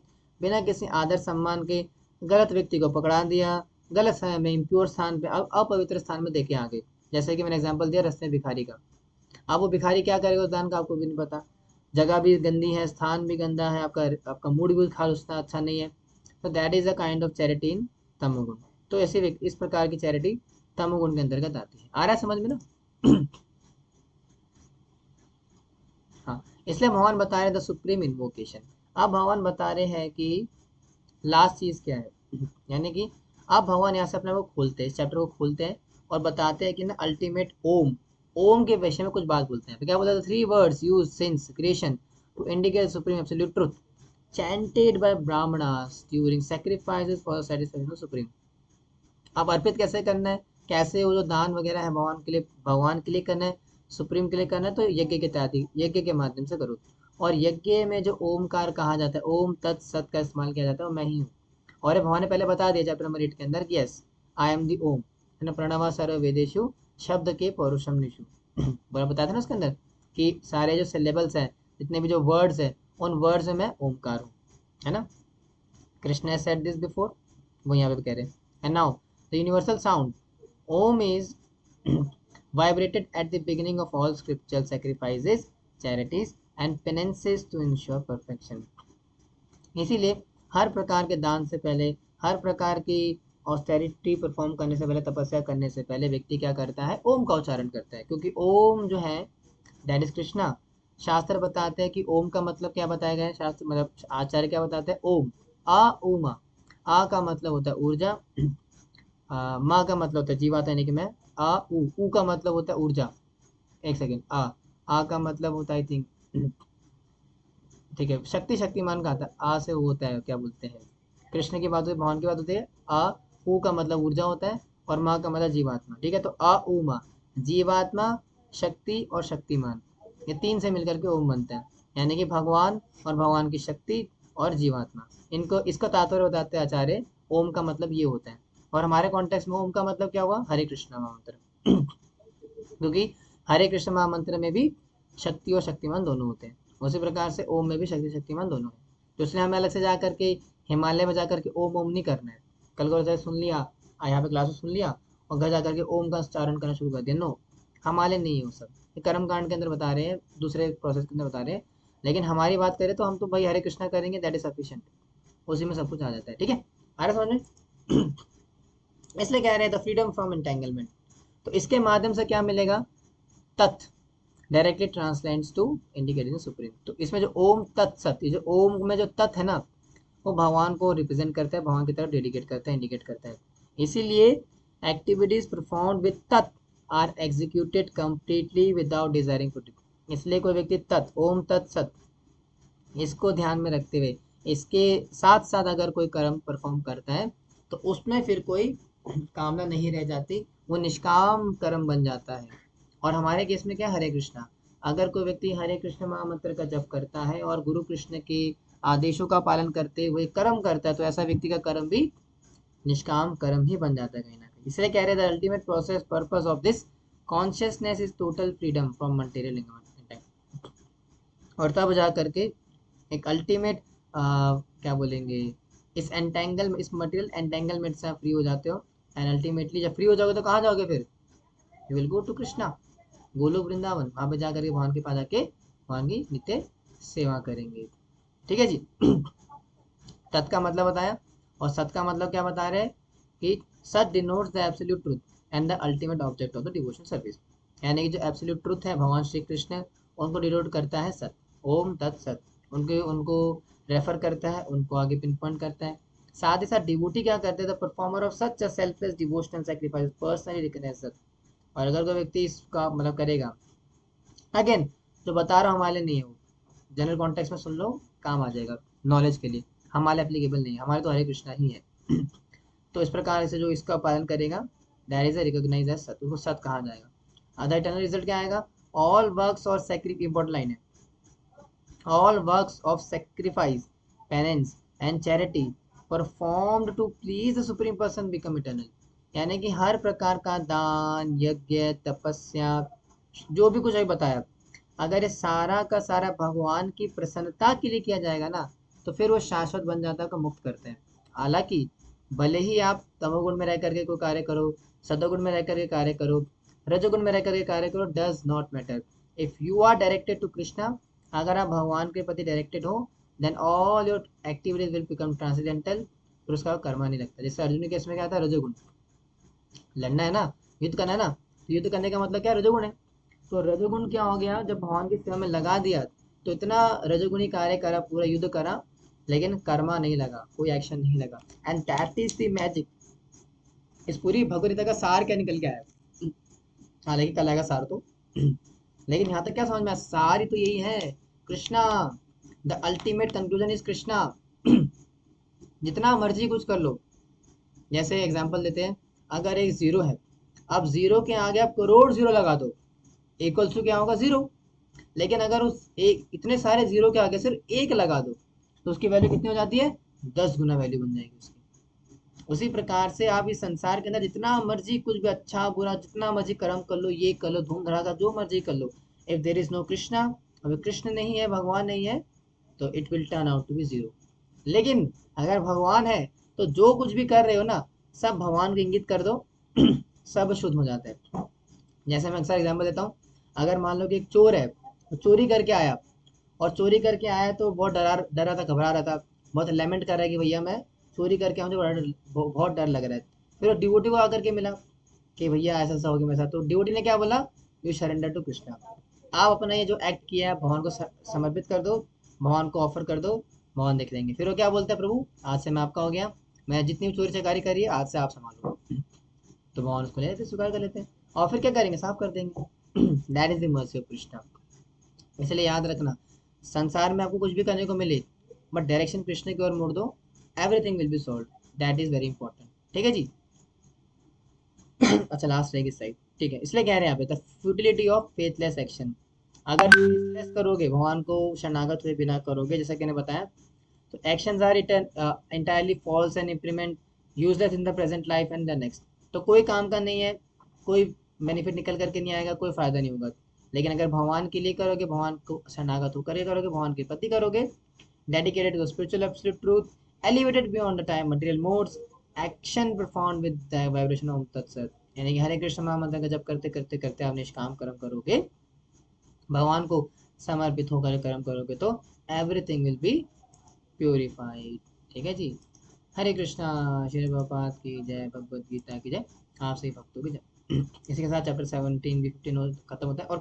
बिना किसी आदर सम्मान के गलत व्यक्ति को पकड़ा दिया, गलत समय में इम्प्योर स्थान पे, अपवित्र स्थान में देके आ गए। जैसे कि मैंने एग्जांपल दिया रास्ते में भिखारी का। अब वो भिखारी क्या करेगा उस दान का, आपको भी नहीं पता, जगह भी गंदी है, स्थान भी गंदा है, आपका आपका मूड भी खास उतना अच्छा नहीं है। तो that is a kind of charity in तमोगुण। तो ऐसे इस प्रकार की चैरिटी तमोगुण के अंतर्गत आती है। आ रहा है समझ में ना? हाँ, इसलिए भगवान बता रहे द सुप्रीम इन्वोकेशन। अब भगवान बता रहे हैं कि लास्ट चीज क्या है। यानी कि अब भगवान यहाँ से अपने को खोलते हैं, इस चैप्टर को खोलते हैं और बताते हैं कि ना अल्टीमेट ओम, ओम के विषय में कुछ बात बोलते हैं। तो क्या बोलते हैं? Three words used since creation to indicate supreme absolute truth, chanted by brahmanas during sacrifices for the satisfaction of supreme। अब अर्पित कैसे करना है, कैसे वो जो दान वगैरह है भगवान के लिए करना है, सुप्रीम के लिए करना है, तो यज्ञ के तहत, यज्ञ के माध्यम से करो। और यज्ञ में जो ओमकार कहा जाता है, ओम तत् सत का इस्तेमाल किया जाता है, वो मैं ही हूँ। और ये भगवान ने पहले बता दिया चैप्टर नंबर 8 के अंदर कि यस, आई एम दी ओम, है ना, प्रणवा सर्व वेदेशु शब्द के पौरुषम निशु। बड़ा बताया था ना उसके अंदर कि सारे जो सिलेबल्स हैं, जितने भी जो वर्ड्स हैं, उन वर्ड्स में मैं ओमकार हूँ, है ना। Krishna has said this before, वो यहाँ पे भी कह रहे हैं। And now the universal sound Om is vibrated at the beginning of all scriptural sacrifices, charities and penances to ensure perfection। इसीलिए हर प्रकार के दान से पहले, हर प्रकार की ऑस्टेरिटी परफॉर्म करने से पहले, तपस्या करने से पहले व्यक्ति क्या करता है? ओम का उच्चारण करता है, क्योंकि ओम जो है दैट इज कृष्णा। शास्त्र बताते हैं कि ओम का मतलब क्या बताया गया है, शास्त्र मतलब आचार्य क्या बताते हैं? ओम आ उमा। आ का मतलब होता है ऊर्जा, माँ का मतलब होता है जीवात्मा, यानी कि मैं। ऊ का मतलब होता है ऊर्जा। एक सेकेंड, आ का मतलब होता है आई थिंक, ठीक है, शक्तिमान का आता है, आ से वो होता है क्या बोलते हैं, कृष्ण की बात होती है, भगवान की बात होती है। आ ऊ का मतलब ऊर्जा होता है, और माँ का मतलब जीवात्मा। ठीक है, तो आ ऊ माँ, जीवात्मा, शक्ति और शक्तिमान, ये तीन से मिलकर के ओम बनता है। यानी कि भगवान और भगवान की शक्ति और जीवात्मा, इनको इसका तात्पर्य बताते हैं आचार्य, ओम का मतलब ये होता है। और हमारे कॉन्टेक्स्ट में ओम का मतलब क्या हुआ? हरे कृष्ण महामंत्र। क्योंकि हरे कृष्ण महामंत्र में भी शक्ति और शक्तिमान दोनों होते हैं, उसी प्रकार से ओम में भी शक्ति शक्तिमान दोनों है। तो इसलिए हमें अलग से जा करके हिमालय में जाकर के ओम ओम नहीं करना है। कल को जैसे सुन लिया, यहाँ पे क्लास में सुन लिया और घर जाकर के ओम का उच्चारण करना शुरू कर दिया, नो, हिमालय नहीं है वो सब। ये कर्म कांड के अंदर बता रहे हैं, दूसरे प्रोसेस के अंदर बता रहे हैं। लेकिन हमारी बात करें तो हम तो भाई हरे कृष्णा करेंगे, दैट इज सफिशिएंट, उसी में सब कुछ आ जाता है। ठीक है, आ रहा समझ में? इसलिए कह रहे हैं द फ्रीडम फ्रॉम एंटेंगलमेंट। तो इसके माध्यम से क्या मिलेगा? तत् directly translates to indicating supreme. तो इसमें जो ओम तत्सत, ये जो ओम में जो तत् है ना, वो भगवान को रिप्रेजेंट करता है, भगवान की तरफ डेडिकेट करता है, इंडिकेट करता है। इसीलिए एक्टिविटीज परफॉर्म विद तत् are executed completely without desiring to. इसलिए कोई व्यक्ति तत्, ओम तत्सत, इसको ध्यान में रखते हुए इसके साथ साथ अगर कोई कर्म परफॉर्म करता है, तो उसमें फिर कोई कामना नहीं रह जाती, वो निष्काम कर्म बन जाता है। और हमारे केस में क्या, हरे कृष्णा। अगर कोई व्यक्ति हरे कृष्ण महामंत्र का जप करता है और गुरु कृष्ण के आदेशों का पालन करते हुए कर्म करता है, तो ऐसा व्यक्ति का कर्म भी निष्काम कर्म ही बन जाता है कहीं ना कहीं। इसलिए कह रहे थे ultimate process purpose of this consciousness is total freedom from material engagement. और तब जा करके एक अल्टीमेट क्या बोलेंगे, इस मटेरियल एंटेंगलमेंट से आप फ्री हो जाते हो। एंड अल्टीमेटली जब फ्री हो जाओगे तो कहाँ जाओगे फिर? You will go to Krishna, Goloka Vrindavan. वहां पे जा करके भगवान के पास जाके भगवान की नित्य सेवा करेंगे। ठीक है जी। तत् का मतलब बताया, और सत का मतलब क्या बता रहे हैं कि सत denotes the absolute truth and the ultimate object of the devotion service. यानी कि जो एब्सोल्यूट ट्रुथ है भगवान श्री कृष्ण, उनको डिनोट करता है सत, ओम तत् सत। उनके उनको रेफर करता है, उनको आगे पिन पॉइंट करता है। साथ ही साथ डिवोटी क्या करते हैं, the performer of such a selfless devotional sacrifice personally recognize सत। और अगर कोई व्यक्ति इसका मतलब करेगा, अगेन जो बता रहा हूँ हमारे लिए नहीं है, वो जनरल कॉन्टेक्स्ट में सुन लो, काम आ जाएगा नॉलेज के लिए, हमारे एप्लीकेबल नहीं है, हमारे तो हरे कृष्णा ही है। तो इस प्रकार से जो इसका पालन करेगा, दैट इज रिकॉग्नाइज एज सत, उसको सत कहा जाएगा। अदर इटर्नल रिजल्ट क्या आएगा? ऑल वर्क्स और सेक्रिफाइस, इंपॉर्टेंट लाइन है, all works of sacrifice, penance and charity performed to please the supreme person become eternal। यानी कि हर प्रकार का दान, यज्ञ, तपस्या, जो भी कुछ अभी बताया, अगर ये सारा का सारा भगवान की प्रसन्नता के लिए किया जाएगा ना, तो फिर वो शाश्वत बन जाता है, को मुक्त करते हैं। हालांकि भले ही आप तमोगुण में रह करके कोई कार्य करो, सतोगुण में रह करके कार्य करो, रजोगुण में रह करके कार्य करो, does not matter. If you are directed to Krishna, अगर आप भगवान के प्रति डायरेक्टेड हो, then all your activities will become transcendental. फिर उसका कर्मा नहीं लगता। जैसे अर्जुन के केस में क्या था, रजोगुण, लड़ना है ना, युद्ध करना है ना, तो युद्ध करने का मतलब क्या है, रजोगुण है। तो रजोगुण क्या हो गया, जब भगवान की सेवा में लगा दिया, तो इतना रजोगुणी कार्य करा, पूरा युद्ध करा, लेकिन कर्मा नहीं लगा, कोई एक्शन नहीं लगा। And that is the magic. इस पूरी भगवद गीता का सार क्या निकल के आया, हालांकि कल आएगा सार तो, लेकिन यहाँ तक क्या समझ में आया, सार ही तो यही है, Krishna. The ultimate conclusion is Krishna. जितना मर्जी कुछ कर लो। जैसे एग्जांपल देते हैं, अगर एक जीरो है, अब जीरो के आगे आप करोड़ जीरो लगा दो, इक्वल्स टू क्या होगा, जीरो। लेकिन अगर उस एक इतने सारे जीरो के आगे सिर्फ एक लगा दो, तो उसकी वैल्यू कितनी हो जाती है, 10 गुना वैल्यू बन जाएगी उसकी। उसी प्रकार से आप इस संसार के अंदर जितना मर्जी कुछ भी अच्छा बुरा जितना मर्जी कर्म कर लो, ये कर लो, धूम धड़ाका जो मर्जी कर लो, if there is no Krishna, अगर कृष्ण नहीं है, भगवान नहीं है, तो it will turn out to be zero. लेकिन अगर भगवान है, तो जो कुछ भी कर रहे हो ना, सब भगवान को इंगित कर दो, सब शुद्ध हो जाता है। जैसे मैं अक्सर एग्जाम्पल देता हूँ, अगर मान लो कि एक चोर है, वो चोरी करके आया, और चोरी करके आया तो बहुत डरा रहा था, घबरा रहा था, बहुत लेमेंट कर रहा है कि भैया मैं चोरी करके आया, मुझे बहुत डर लग रहा है। फिर वो डिवोटी को आकर के मिला कि भैया ऐसा ऐसा हो गया मेरे साथ, तो डिवोटी ने क्या बोला, यू सरेंडर टू कृष्णा। आप अपना ये जो एक्ट किया है भगवान को समर्पित कर दो, भगवान को ऑफर कर दो, भगवान देख लेंगे। फिर वो क्या बोलता है, प्रभु आज से मैं आपका हो गया, मैं जितनी भी चोरी चकारी करी है आज से आप संभालो। तो भगवान उसको ले लेते, स्वीकार कर लेते हैं, और फिर क्या करेंगे, साफ कर देंगे। That is the mercy of Krishna. इसलिए याद रखना, संसार में आपको कुछ भी करने को मिले, बट डायरेक्शन कृष्ण की ओर मोड़ दो, everything will be solve. That is very important. ठीक है जी। अच्छा लास्ट रहेगी साइड, ठीक है। इसलिए कह रहे हैं यहाँ पे the futility of faithless action. अगर फेथलेस करोगे, भगवान को शरणागत हुए बिना करोगे, जैसा कि मैंने बताया, तो actions are entirely false and implement useless in the present life and the next। तो कोई काम का नहीं है, कोई बेनिफिट निकल करके नहीं आएगा, कोई फायदा नहीं होगा। लेकिन अगर भगवान के लिए करोगे, भगवान को शरणागत होकर के करोगे, भगवान के प्रति करोगे, dedicated to spiritual absolute truth, elevated beyond the time material modes, action performed with the vibration of तत्सत। यानी कि हरे कृष्ण महामंत्र का जब करते करते करते आप निष्काम कर्म करोगे, भगवान को समर्पित होकर कर्म करोगे, तो एवरीथिंग विल बी प्योरीफाइड। ठीक है जी। हरे कृष्णा। श्री प्रभुपाद की जय, भगवद गीता की जय, आप सही भक्तों की जय। इसी के साथ चैप्टर 17 भी 15 खत्म होता है। और